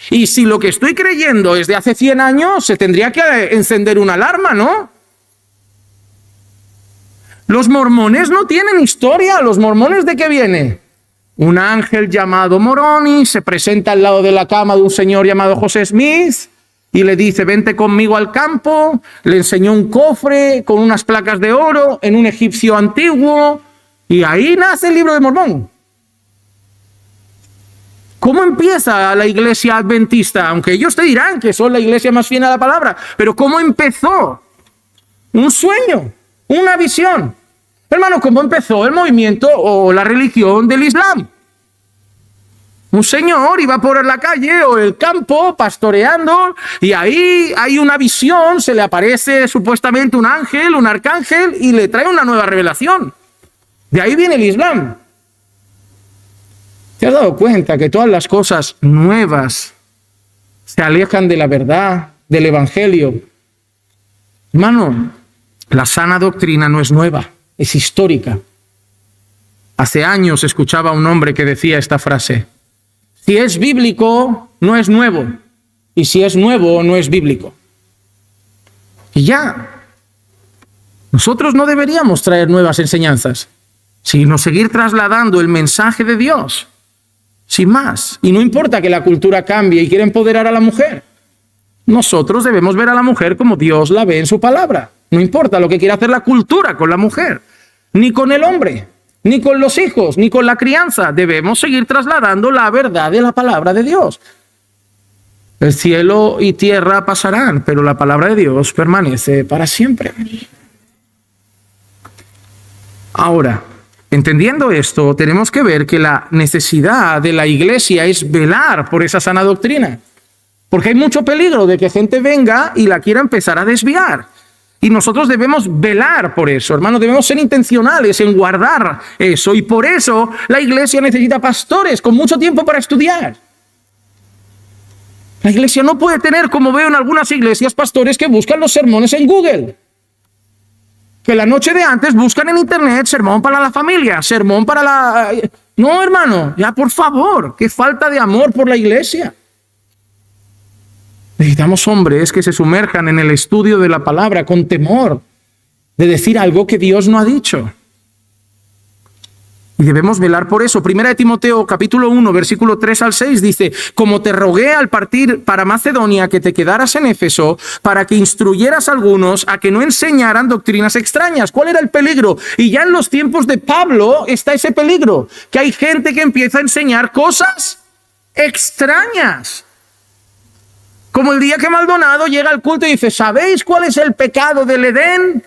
Y si lo que estoy creyendo es de hace 100 años, se tendría que encender una alarma, ¿no? Los mormones no tienen historia. ¿Los mormones de qué viene? Un ángel llamado Moroni se presenta al lado de la cama de un señor llamado José Smith y le dice, vente conmigo al campo. Le enseñó un cofre con unas placas de oro en un egipcio antiguo y ahí nace el libro de Mormón. ¿Cómo empieza la iglesia adventista? Aunque ellos te dirán que son la iglesia más fiel a la palabra, pero ¿cómo empezó? Un sueño, una visión. Hermano, ¿cómo empezó el movimiento o la religión del Islam? Un señor iba por la calle o el campo pastoreando y ahí hay una visión, se le aparece supuestamente un ángel, un arcángel y le trae una nueva revelación. De ahí viene el Islam. ¿Te has dado cuenta que todas las cosas nuevas se alejan de la verdad, del evangelio? Hermano, la sana doctrina no es nueva, es histórica. Hace años escuchaba a un hombre que decía esta frase: si es bíblico, no es nuevo, y si es nuevo, no es bíblico. Y ya, nosotros no deberíamos traer nuevas enseñanzas, sino seguir trasladando el mensaje de Dios, sin más. Y no importa que la cultura cambie y quiera empoderar a la mujer. Nosotros debemos ver a la mujer como Dios la ve en su palabra. No importa lo que quiera hacer la cultura con la mujer, ni con el hombre, ni con los hijos, ni con la crianza. Debemos seguir trasladando la verdad de la palabra de Dios. El cielo y tierra pasarán, pero la palabra de Dios permanece para siempre. Ahora, entendiendo esto, tenemos que ver que la necesidad de la iglesia es velar por esa sana doctrina. Porque hay mucho peligro de que gente venga y la quiera empezar a desviar. Y nosotros debemos velar por eso, hermanos. Debemos ser intencionales en guardar eso. Y por eso la iglesia necesita pastores con mucho tiempo para estudiar. La iglesia no puede tener, como veo en algunas iglesias, pastores que buscan los sermones en Google. Que la noche de antes buscan en internet sermón para la familia, sermón para la... No, hermano, ya por favor, qué falta de amor por la iglesia. Necesitamos hombres que se sumerjan en el estudio de la palabra con temor de decir algo que Dios no ha dicho. Y debemos velar por eso. Primera de Timoteo, capítulo 1, versículo 3 al 6, dice: como te rogué al partir para Macedonia que te quedaras en Éfeso, para que instruyeras a algunos a que no enseñaran doctrinas extrañas. ¿Cuál era el peligro? Y ya en los tiempos de Pablo está ese peligro, que hay gente que empieza a enseñar cosas extrañas. Como el día que Maldonado llega al culto y dice: ¿sabéis cuál es el pecado del Edén?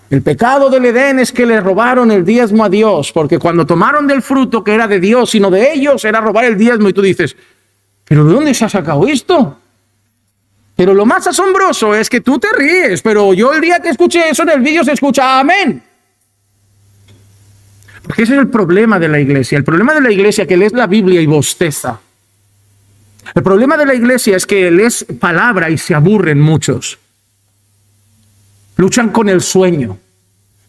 El pecado del Edén es que le robaron el diezmo a Dios, porque cuando tomaron del fruto que era de Dios y no de ellos, era robar el diezmo. Y tú dices, ¿pero de dónde se ha sacado esto? Pero lo más asombroso es que tú te ríes, pero yo el día que escuché eso en el vídeo se escucha amén. Porque ese es el problema de la iglesia. El problema de la iglesia es que lees la Biblia y bosteza. El problema de la iglesia es que lees palabra y se aburren muchos. Luchan con el sueño.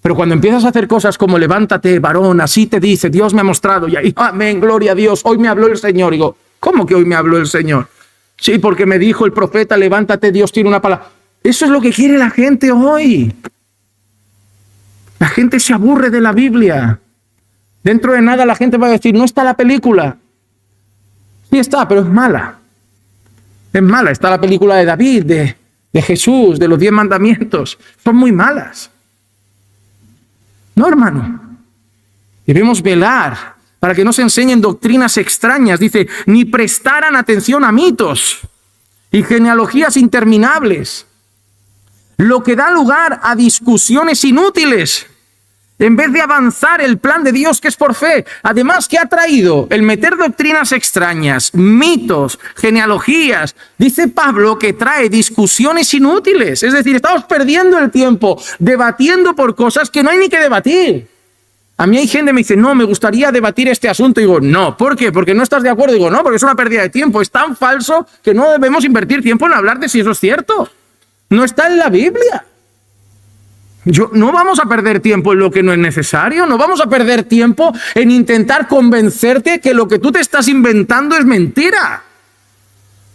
Pero cuando empiezas a hacer cosas como levántate, varón, así te dice, Dios me ha mostrado, y ahí, amén, gloria a Dios, hoy me habló el Señor. Y digo, ¿cómo que hoy me habló el Señor? Sí, porque me dijo el profeta, levántate, Dios tiene una palabra. Eso es lo que quiere la gente hoy. La gente se aburre de la Biblia. Dentro de nada la gente va a decir, no está la película. Sí está, pero es mala. Es mala. Está la película de David, de Jesús, de los 10 mandamientos. Son muy malas. No, hermano. Debemos velar para que no se enseñen doctrinas extrañas. Dice, ni prestaran atención a mitos y genealogías interminables, lo que da lugar a discusiones inútiles, en vez de avanzar el plan de Dios que es por fe. Además, ¿qué ha traído? El meter doctrinas extrañas, mitos, genealogías. Dice Pablo que trae discusiones inútiles. Es decir, estamos perdiendo el tiempo debatiendo por cosas que no hay ni que debatir. A mí hay gente que me dice, no, me gustaría debatir este asunto. Y digo, no, ¿por qué? Porque no estás de acuerdo. Digo, no, porque es una pérdida de tiempo. Es tan falso que no debemos invertir tiempo en hablar de si eso es cierto. No está en la Biblia. No vamos a perder tiempo en lo que no es necesario. No vamos a perder tiempo en intentar convencerte que lo que tú te estás inventando es mentira.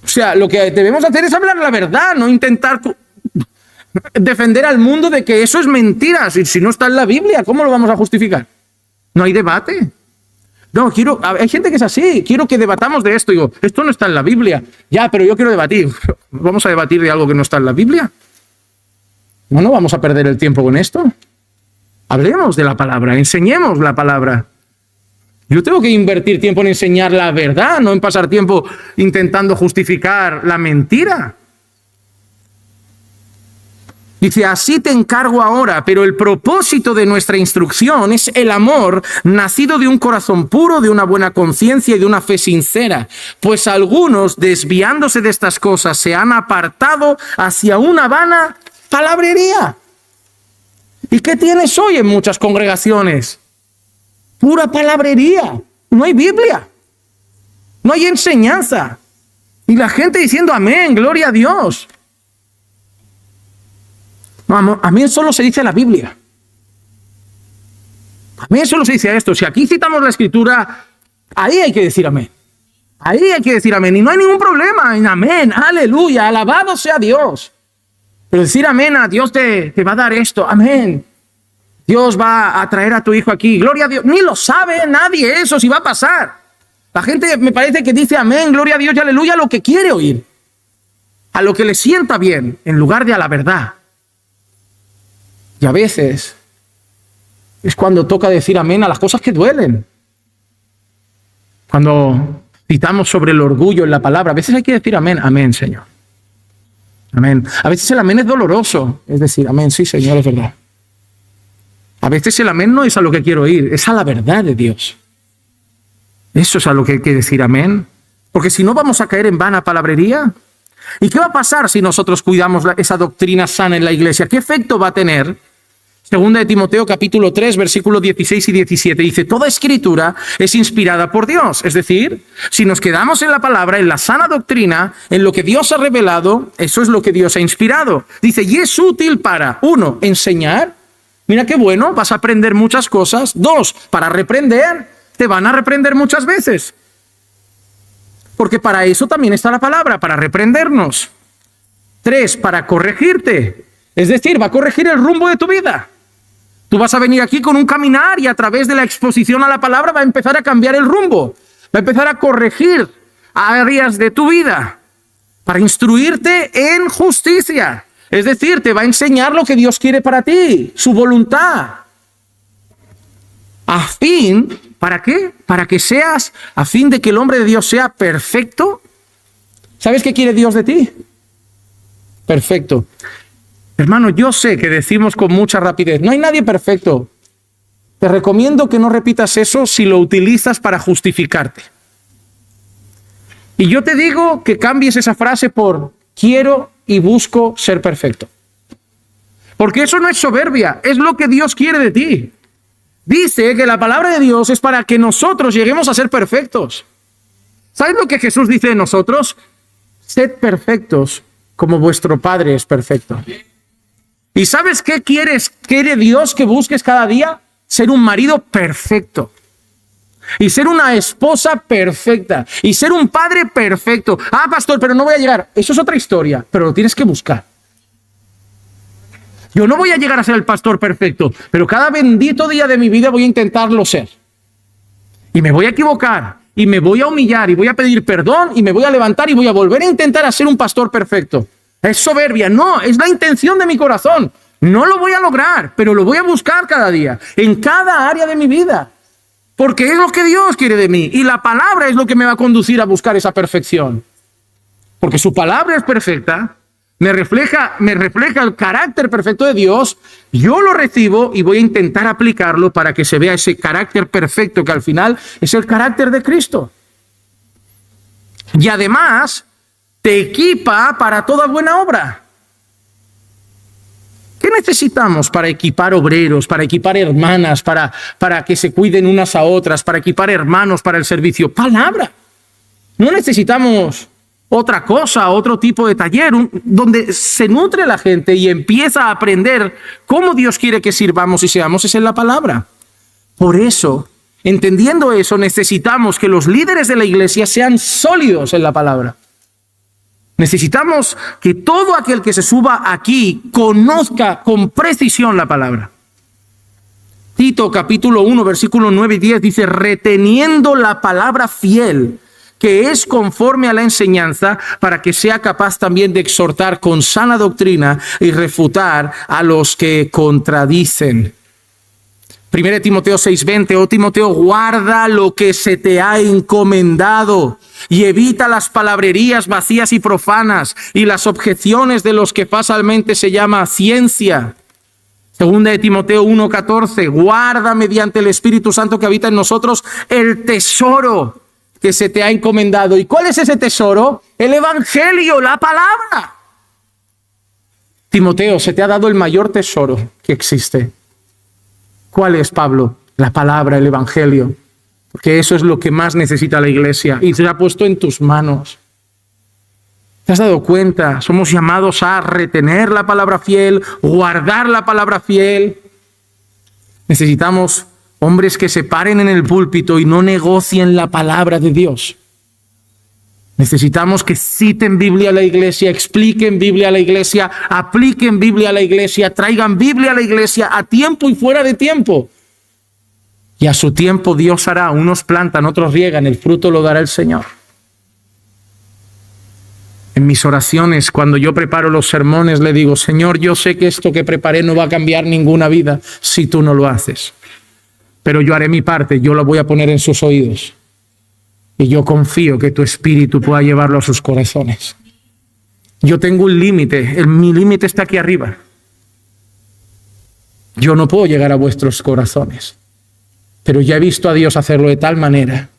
O sea, lo que debemos hacer es hablar la verdad, no intentar defender al mundo de que eso es mentira. Si no está en la Biblia, ¿cómo lo vamos a justificar? No hay debate. No, hay gente que es así, quiero que debatamos de esto. Digo, esto no está en la Biblia. Ya, pero yo quiero debatir. ¿Vamos a debatir de algo que no está en la Biblia? No vamos a perder el tiempo con esto. Hablemos de la palabra, enseñemos la palabra. Yo tengo que invertir tiempo en enseñar la verdad, no en pasar tiempo intentando justificar la mentira. Dice, así te encargo ahora, pero el propósito de nuestra instrucción es el amor nacido de un corazón puro, de una buena conciencia y de una fe sincera. Pues algunos, desviándose de estas cosas, se han apartado hacia una vana palabrería. ¿Y qué tienes hoy en muchas congregaciones? Pura palabrería. No hay Biblia. No hay enseñanza. Y la gente diciendo amén, gloria a Dios. No, amén solo se dice la Biblia. Amén solo se dice esto. Si aquí citamos la Escritura, ahí hay que decir amén. Ahí hay que decir amén. Y no hay ningún problema en amén. Aleluya. Alabado sea Dios. Pero decir amén a Dios te va a dar esto. Amén. Dios va a traer a tu hijo aquí. Gloria a Dios. Ni lo sabe nadie eso si va a pasar. La gente me parece que dice amén, gloria a Dios y aleluya a lo que quiere oír. A lo que le sienta bien en lugar de a la verdad. Y a veces es cuando toca decir amén a las cosas que duelen. Cuando citamos sobre el orgullo en la palabra, a veces hay que decir amén, amén, Señor. Amén. A veces el amén es doloroso, es decir, amén, sí, Señor, es verdad. A veces el amén no es a lo que quiero oír, es a la verdad de Dios. Eso es a lo que hay que decir amén. Porque si no vamos a caer en vana palabrería. ¿Y qué va a pasar si nosotros cuidamos esa doctrina sana en la iglesia? ¿Qué efecto va a tener? Segunda de Timoteo capítulo 3, versículos 16 y 17 dice, toda escritura es inspirada por Dios. Es decir, si nos quedamos en la palabra, en la sana doctrina, en lo que Dios ha revelado, eso es lo que Dios ha inspirado. Dice, y es útil para, 1, enseñar. Mira qué bueno, vas a aprender muchas cosas. 2, para reprender. Te van a reprender muchas veces. Porque para eso también está la palabra, para reprendernos. 3, para corregirte. Es decir, va a corregir el rumbo de tu vida. Tú vas a venir aquí con un caminar y a través de la exposición a la palabra va a empezar a cambiar el rumbo. Va a empezar a corregir áreas de tu vida para instruirte en justicia. Es decir, te va a enseñar lo que Dios quiere para ti, su voluntad. ¿A fin? ¿Para qué? Para que seas, a fin de que el hombre de Dios sea perfecto. ¿Sabes qué quiere Dios de ti? Perfecto. Hermano, yo sé que decimos con mucha rapidez, no hay nadie perfecto. Te recomiendo que no repitas eso si lo utilizas para justificarte. Y yo te digo que cambies esa frase por quiero y busco ser perfecto. Porque eso no es soberbia, es lo que Dios quiere de ti. Dice que la palabra de Dios es para que nosotros lleguemos a ser perfectos. ¿Sabes lo que Jesús dice de nosotros? Sed perfectos como vuestro Padre es perfecto. ¿Y sabes qué quiere Dios que busques cada día? Ser un marido perfecto. Y ser una esposa perfecta. Y ser un padre perfecto. Ah, pastor, pero no voy a llegar. Eso es otra historia, pero lo tienes que buscar. Yo no voy a llegar a ser el pastor perfecto, pero cada bendito día de mi vida voy a intentarlo ser. Y me voy a equivocar, y me voy a humillar, y voy a pedir perdón, y me voy a levantar, y voy a volver a intentar hacer un pastor perfecto. Es soberbia, no, es la intención de mi corazón. No lo voy a lograr, pero lo voy a buscar cada día, en cada área de mi vida. Porque es lo que Dios quiere de mí. Y la palabra es lo que me va a conducir a buscar esa perfección. Porque su palabra es perfecta, me refleja el carácter perfecto de Dios. Yo lo recibo y voy a intentar aplicarlo para que se vea ese carácter perfecto que al final es el carácter de Cristo. Y además te equipa para toda buena obra. ¿Qué necesitamos para equipar obreros, para equipar hermanas, para que se cuiden unas a otras, para equipar hermanos para el servicio? Palabra. No necesitamos otra cosa, otro tipo de taller, donde se nutre la gente y empieza a aprender cómo Dios quiere que sirvamos y seamos, es en la palabra. Por eso, entendiendo eso, necesitamos que los líderes de la iglesia sean sólidos en la palabra. Necesitamos que todo aquel que se suba aquí conozca con precisión la palabra. Tito capítulo 1, versículo 9 y 10 dice, reteniendo la palabra fiel, que es conforme a la enseñanza, para que sea capaz también de exhortar con sana doctrina y refutar a los que contradicen. 1 Timoteo 6:20, oh Timoteo, guarda lo que se te ha encomendado y evita las palabrerías vacías y profanas y las objeciones de los que falsamente se llama ciencia. 2 Timoteo 1:14, guarda mediante el Espíritu Santo que habita en nosotros el tesoro que se te ha encomendado. ¿Y cuál es ese tesoro? El Evangelio, la palabra. Timoteo, se te ha dado el mayor tesoro que existe. ¿Cuál es, Pablo? La palabra, el Evangelio. Porque eso es lo que más necesita la iglesia y se ha puesto en tus manos. ¿Te has dado cuenta? Somos llamados a retener la palabra fiel, guardar la palabra fiel. Necesitamos hombres que se paren en el púlpito y no negocien la palabra de Dios. Necesitamos que citen Biblia a la iglesia, expliquen Biblia a la iglesia, apliquen Biblia a la iglesia, traigan Biblia a la iglesia a tiempo y fuera de tiempo. Y a su tiempo Dios hará, unos plantan, otros riegan, el fruto lo dará el Señor. En mis oraciones, cuando yo preparo los sermones, le digo, Señor, yo sé que esto que preparé no va a cambiar ninguna vida si tú no lo haces. Pero yo haré mi parte, yo lo voy a poner en sus oídos. Y yo confío que tu espíritu pueda llevarlo a sus corazones. Yo tengo un límite, mi límite está aquí arriba. Yo no puedo llegar a vuestros corazones, pero ya he visto a Dios hacerlo de tal manera.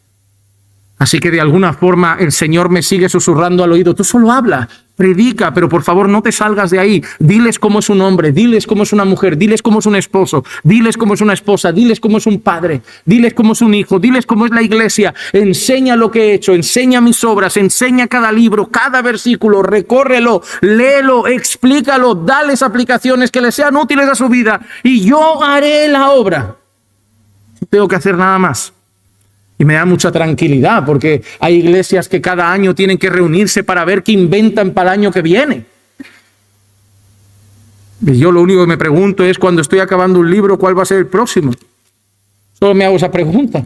Así que de alguna forma el Señor me sigue susurrando al oído. Tú solo habla, predica, pero por favor no te salgas de ahí. Diles cómo es un hombre, diles cómo es una mujer, diles cómo es un esposo, diles cómo es una esposa, diles cómo es un padre, diles cómo es un hijo, diles cómo es la iglesia. Enseña lo que he hecho, enseña mis obras, enseña cada libro, cada versículo, recórrelo, léelo, explícalo, dales aplicaciones que les sean útiles a su vida y yo haré la obra. No tengo que hacer nada más. Y me da mucha tranquilidad porque hay iglesias que cada año tienen que reunirse para ver qué inventan para el año que viene. Y yo lo único que me pregunto es cuando estoy acabando un libro, ¿cuál va a ser el próximo? Solo me hago esa pregunta.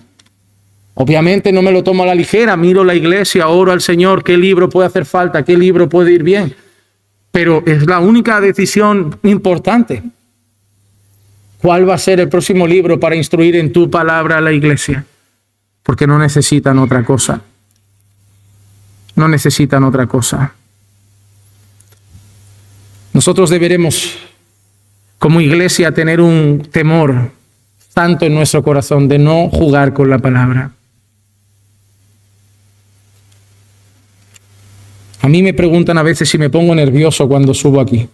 Obviamente no me lo tomo a la ligera, miro la iglesia, oro al Señor, qué libro puede hacer falta, qué libro puede ir bien. Pero es la única decisión importante. ¿Cuál va a ser el próximo libro para instruir en tu palabra a la iglesia? Porque no necesitan otra cosa. No necesitan otra cosa. Nosotros deberemos, como iglesia, tener un temor santo en nuestro corazón de no jugar con la palabra. A mí me preguntan a veces si me pongo nervioso cuando subo aquí.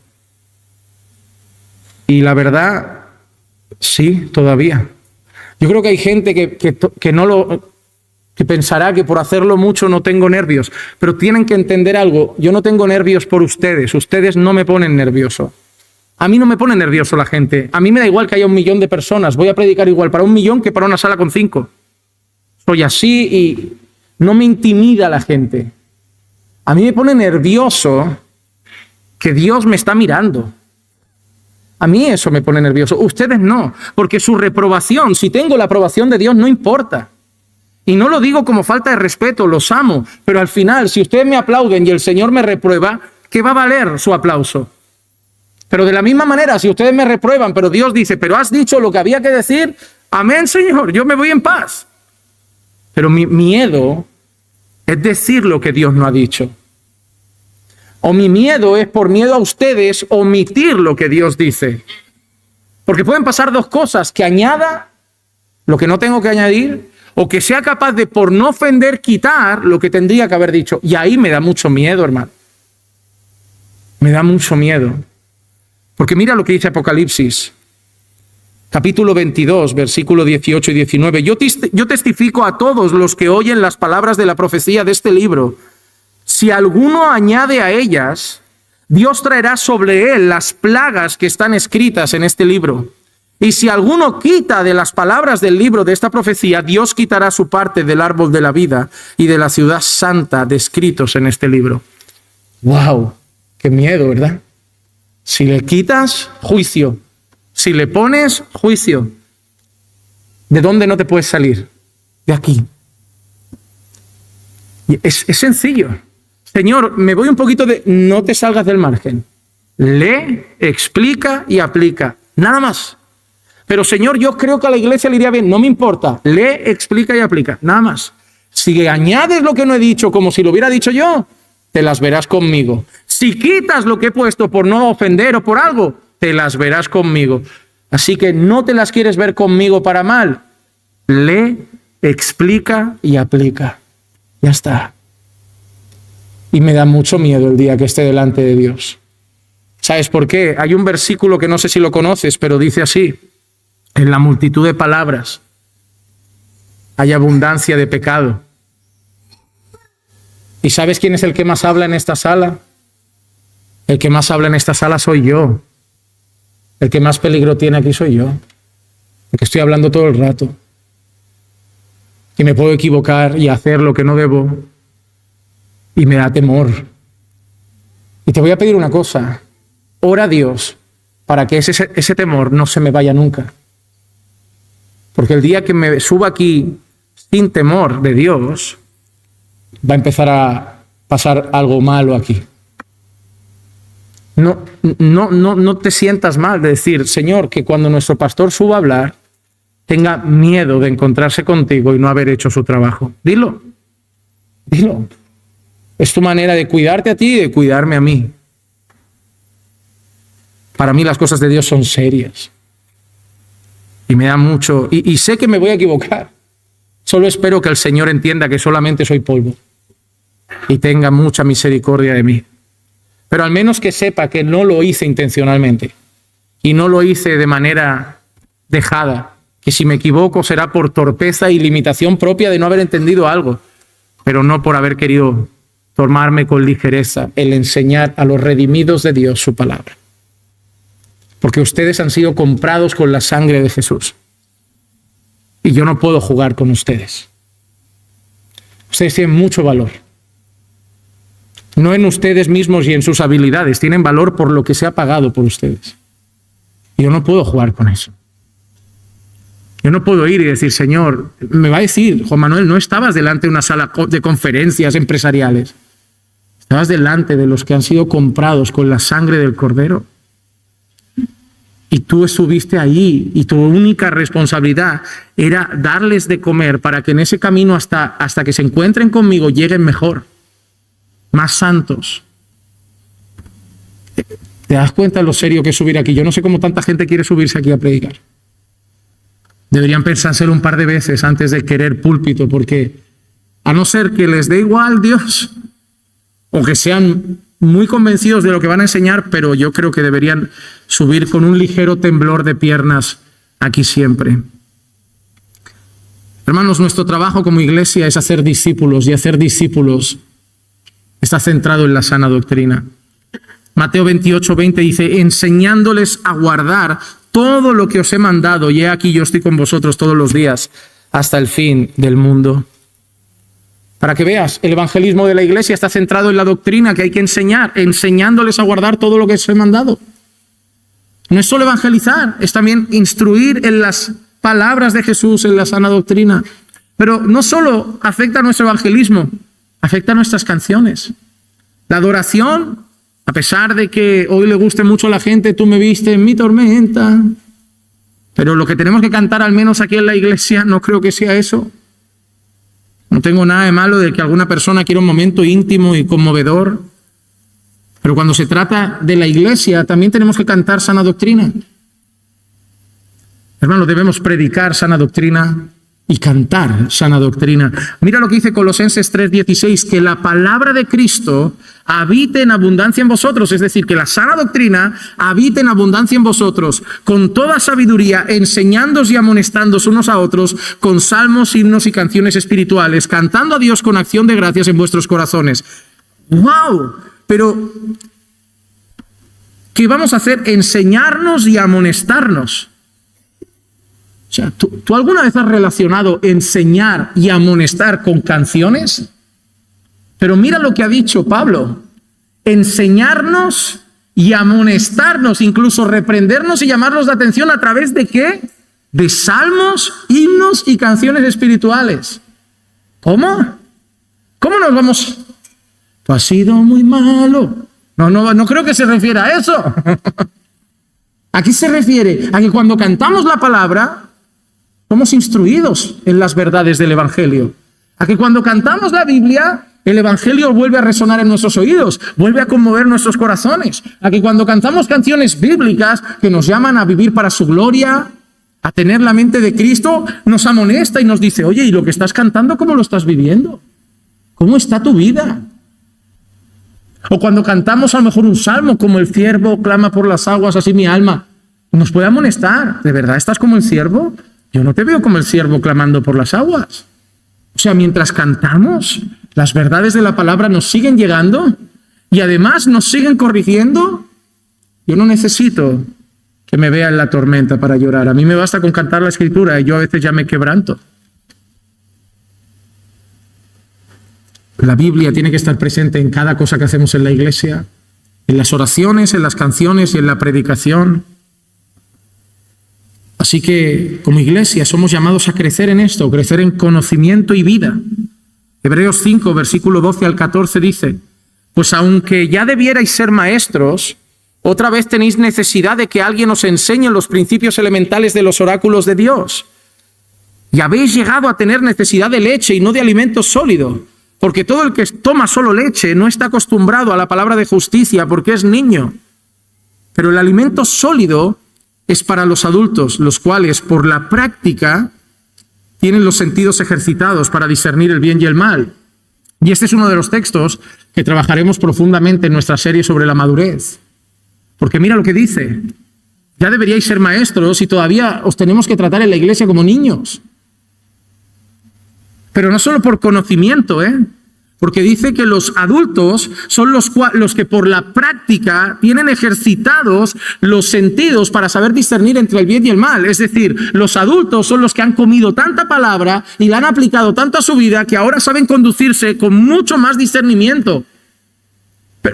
Y la verdad, sí, todavía. Yo creo que hay gente que pensará que por hacerlo mucho no tengo nervios, pero tienen que entender algo. Yo no tengo nervios por ustedes no me ponen nervioso. A mí no me pone nervioso la gente. A mí me da igual que haya 1 millón de personas. Voy a predicar igual para 1 millón que para una sala con 5. Soy así y no me intimida la gente. A mí me pone nervioso que Dios me está mirando. A mí eso me pone nervioso. Ustedes no, porque su reprobación, si tengo la aprobación de Dios, no importa. Y no lo digo como falta de respeto, los amo, pero al final, si ustedes me aplauden y el Señor me reprueba, ¿qué va a valer su aplauso? Pero de la misma manera, si ustedes me reprueban, pero Dios dice, pero has dicho lo que había que decir, amén, Señor, yo me voy en paz. Pero mi miedo es decir lo que Dios no ha dicho. O mi miedo es por miedo a ustedes omitir lo que Dios dice. Porque pueden pasar 2 cosas, que añada lo que no tengo que añadir, o que sea capaz de, por no ofender, quitar lo que tendría que haber dicho. Y ahí me da mucho miedo, hermano. Me da mucho miedo. Porque mira lo que dice Apocalipsis, capítulo 22, versículo 18 y 19. Yo testifico a todos los que oyen las palabras de la profecía de este libro. Si alguno añade a ellas, Dios traerá sobre él las plagas que están escritas en este libro. Y si alguno quita de las palabras del libro de esta profecía, Dios quitará su parte del árbol de la vida y de la ciudad santa descritos en este libro. ¡Wow! ¡Qué miedo!, ¿verdad? Si le quitas, juicio. Si le pones, juicio. ¿De dónde no te puedes salir? De aquí. Es sencillo. Señor, me voy un poquito de... No te salgas del margen. Lee, explica y aplica. Nada más. Pero Señor, yo creo que a la iglesia le iría bien. No me importa. Lee, explica y aplica. Nada más. Si añades lo que no he dicho como si lo hubiera dicho yo, te las verás conmigo. Si quitas lo que he puesto por no ofender o por algo, te las verás conmigo. Así que no te las quieres ver conmigo para mal. Lee, explica y aplica. Ya está. Y me da mucho miedo el día que esté delante de Dios. ¿Sabes por qué? Hay un versículo que no sé si lo conoces, pero dice así: en la multitud de palabras hay abundancia de pecado. ¿Y sabes quién es el que más habla en esta sala? El que más habla en esta sala soy yo. El que más peligro tiene aquí soy yo. Porque estoy hablando todo el rato. Y me puedo equivocar y hacer lo que no debo. Y me da temor. Y te voy a pedir una cosa. Ora a Dios para que ese temor no se me vaya nunca. Porque el día que me suba aquí sin temor de Dios, va a empezar a pasar algo malo aquí. No te sientas mal de decir, Señor, que cuando nuestro pastor suba a hablar, tenga miedo de encontrarse contigo y no haber hecho su trabajo. Dilo. Es tu manera de cuidarte a ti y de cuidarme a mí. Para mí las cosas de Dios son serias. Y me da mucho... Y sé que me voy a equivocar. Solo espero que el Señor entienda que solamente soy polvo. Y tenga mucha misericordia de mí. Pero al menos que sepa que no lo hice intencionalmente. Y no lo hice de manera dejada. Que si me equivoco será por torpeza y limitación propia de no haber entendido algo. Pero no por haber querido tomarme con ligereza el enseñar a los redimidos de Dios su palabra. Porque ustedes han sido comprados con la sangre de Jesús. Y yo no puedo jugar con ustedes. Ustedes tienen mucho valor. No en ustedes mismos y en sus habilidades. Tienen valor por lo que se ha pagado por ustedes. Y yo no puedo jugar con eso. Yo no puedo ir y decir, Señor, me va a decir, Juan Manuel, no estabas delante de una sala de conferencias empresariales. Estabas delante de los que han sido comprados con la sangre del Cordero. Y tú estuviste ahí y tu única responsabilidad era darles de comer para que en ese camino hasta que se encuentren conmigo lleguen mejor, más santos. ¿Te das cuenta de lo serio que es subir aquí? Yo no sé cómo tanta gente quiere subirse aquí a predicar. Deberían pensárselo un par de veces antes de querer púlpito, porque a no ser que les dé igual Dios o que sean muy convencidos de lo que van a enseñar, pero yo creo que deberían subir con un ligero temblor de piernas aquí siempre. Hermanos, nuestro trabajo como iglesia es hacer discípulos, y hacer discípulos está centrado en la sana doctrina. Mateo 28:20 dice, enseñándoles a guardar todo lo que os he mandado, y he aquí yo estoy con vosotros todos los días hasta el fin del mundo. Para que veas, el evangelismo de la iglesia está centrado en la doctrina que hay que enseñar, enseñándoles a guardar todo lo que os he mandado. No es solo evangelizar, es también instruir en las palabras de Jesús, en la sana doctrina. Pero no solo afecta a nuestro evangelismo, afecta a nuestras canciones. La adoración, a pesar de que hoy le guste mucho a la gente, tú me viste en mi tormenta, pero lo que tenemos que cantar, al menos aquí en la iglesia, no creo que sea eso. No tengo nada de malo de que alguna persona quiera un momento íntimo y conmovedor, pero cuando se trata de la iglesia también tenemos que cantar sana doctrina. Hermanos, debemos predicar sana doctrina y cantar sana doctrina. Mira lo que dice Colosenses 3:16, que la palabra de Cristo habite en abundancia en vosotros, es decir, que la sana doctrina habite en abundancia en vosotros, con toda sabiduría, enseñándoos y amonestándoos unos a otros, con salmos, himnos y canciones espirituales, cantando a Dios con acción de gracias en vuestros corazones. ¡Wow! Pero, ¿qué vamos a hacer? Enseñarnos y amonestarnos. O sea, ¿tú alguna vez has relacionado enseñar y amonestar con canciones? Pero mira lo que ha dicho Pablo. Enseñarnos y amonestarnos, incluso reprendernos y llamarnos la atención, ¿a través de qué? De salmos, himnos y canciones espirituales. ¿Cómo? ¿Cómo nos vamos? Tú has sido muy malo. No creo que se refiera a eso. ¿A qué se refiere? A que cuando cantamos la palabra, somos instruidos en las verdades del Evangelio. A que cuando cantamos la Biblia, el Evangelio vuelve a resonar en nuestros oídos, vuelve a conmover nuestros corazones. A que cuando cantamos canciones bíblicas que nos llaman a vivir para su gloria, a tener la mente de Cristo, nos amonesta y nos dice, oye, ¿y lo que estás cantando, cómo lo estás viviendo? ¿Cómo está tu vida? O cuando cantamos a lo mejor un salmo como el ciervo clama por las aguas, así mi alma, nos puede amonestar. ¿De verdad estás como el ciervo? Yo no te veo como el ciervo clamando por las aguas. O sea, mientras cantamos, las verdades de la palabra nos siguen llegando y además nos siguen corrigiendo. Yo no necesito que me vea en la tormenta para llorar. A mí me basta con cantar la Escritura y yo a veces ya me quebranto. La Biblia tiene que estar presente en cada cosa que hacemos en la iglesia, en las oraciones, en las canciones y en la predicación. Así que, como iglesia, somos llamados a crecer en esto, crecer en conocimiento y vida. Hebreos 5, versículo 12 al 14 dice, pues aunque ya debierais ser maestros, otra vez tenéis necesidad de que alguien os enseñe los principios elementales de los oráculos de Dios. Y habéis llegado a tener necesidad de leche y no de alimento sólido, porque todo el que toma solo leche no está acostumbrado a la palabra de justicia porque es niño. Pero el alimento sólido es para los adultos, los cuales por la práctica tienen los sentidos ejercitados para discernir el bien y el mal. Y este es uno de los textos que trabajaremos profundamente en nuestra serie sobre la madurez. Porque mira lo que dice, ya deberíais ser maestros y todavía os tenemos que tratar en la iglesia como niños. Pero no solo por conocimiento, porque dice que los adultos son los que por la práctica tienen ejercitados los sentidos para saber discernir entre el bien y el mal. Es decir, los adultos son los que han comido tanta palabra y la han aplicado tanto a su vida que ahora saben conducirse con mucho más discernimiento.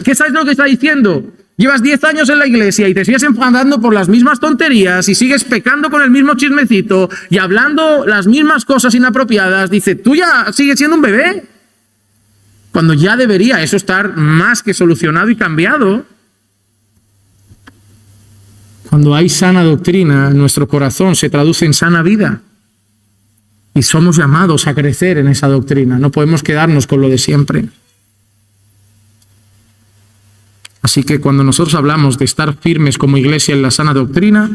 ¿Qué sabes lo que está diciendo? Llevas 10 años en la iglesia y te sigues enfadando por las mismas tonterías y sigues pecando con el mismo chismecito y hablando las mismas cosas inapropiadas. Dice, ¿tú ya sigues siendo un bebé? Cuando ya debería eso estar más que solucionado y cambiado. Cuando hay sana doctrina, nuestro corazón se traduce en sana vida. Y somos llamados a crecer en esa doctrina. No podemos quedarnos con lo de siempre. Así que cuando nosotros hablamos de estar firmes como iglesia en la sana doctrina,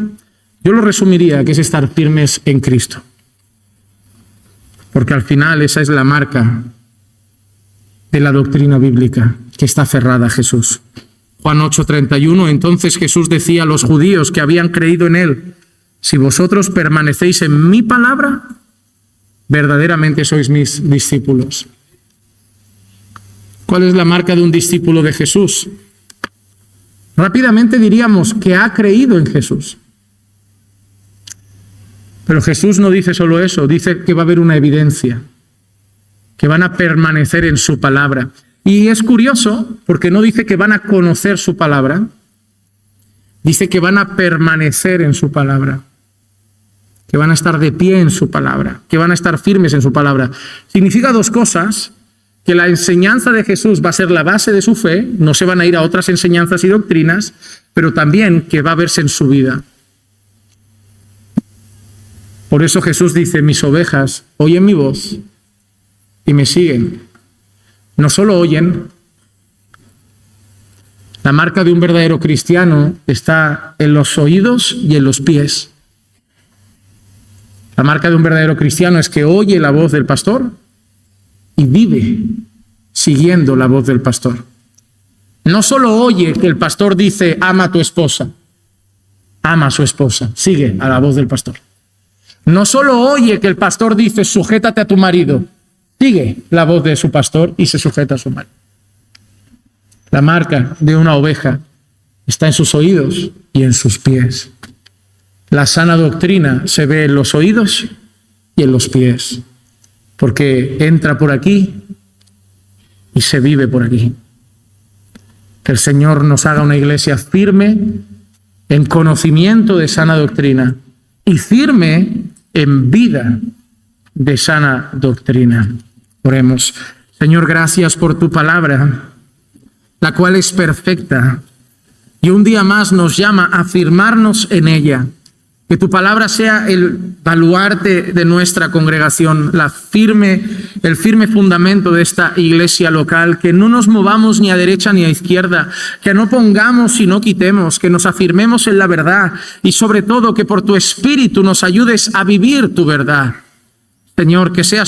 yo lo resumiría que es estar firmes en Cristo. Porque al final esa es la marca de la doctrina bíblica, que está aferrada a Jesús. Juan 8:31, entonces Jesús decía a los judíos que habían creído en él: si vosotros permanecéis en mi palabra, verdaderamente sois mis discípulos. ¿Cuál es la marca de un discípulo de Jesús? Rápidamente diríamos que ha creído en Jesús. Pero Jesús no dice solo eso, dice que va a haber una evidencia, que van a permanecer en su palabra. Y es curioso porque no dice que van a conocer su palabra, dice que van a permanecer en su palabra, que van a estar de pie en su palabra, que van a estar firmes en su palabra. Significa dos cosas: que la enseñanza de Jesús va a ser la base de su fe, no se van a ir a otras enseñanzas y doctrinas, pero también que va a verse en su vida. Por eso Jesús dice: mis ovejas oyen mi voz y me siguen. No solo oyen, la marca de un verdadero cristiano está en los oídos y en los pies. La marca de un verdadero cristiano es que oye la voz del pastor y vive siguiendo la voz del pastor. No solo oye que el pastor dice: ama a tu esposa, ama a su esposa, sigue a la voz del pastor. No solo oye que el pastor dice: sujétate a tu marido, sigue la voz de su pastor y se sujeta a su marido. La marca de una oveja está en sus oídos y en sus pies. La sana doctrina se ve en los oídos y en los pies, porque entra por aquí y se vive por aquí. Que el Señor nos haga una iglesia firme en conocimiento de sana doctrina y firme en vida de sana doctrina. Oremos. Señor, gracias por tu palabra, la cual es perfecta, y un día más nos llama a afirmarnos en ella. Que tu palabra sea el baluarte de nuestra congregación, el firme fundamento de esta iglesia local, que no nos movamos ni a derecha ni a izquierda, que no pongamos y no quitemos, que nos afirmemos en la verdad y sobre todo que por tu Espíritu nos ayudes a vivir tu verdad. Señor, que seas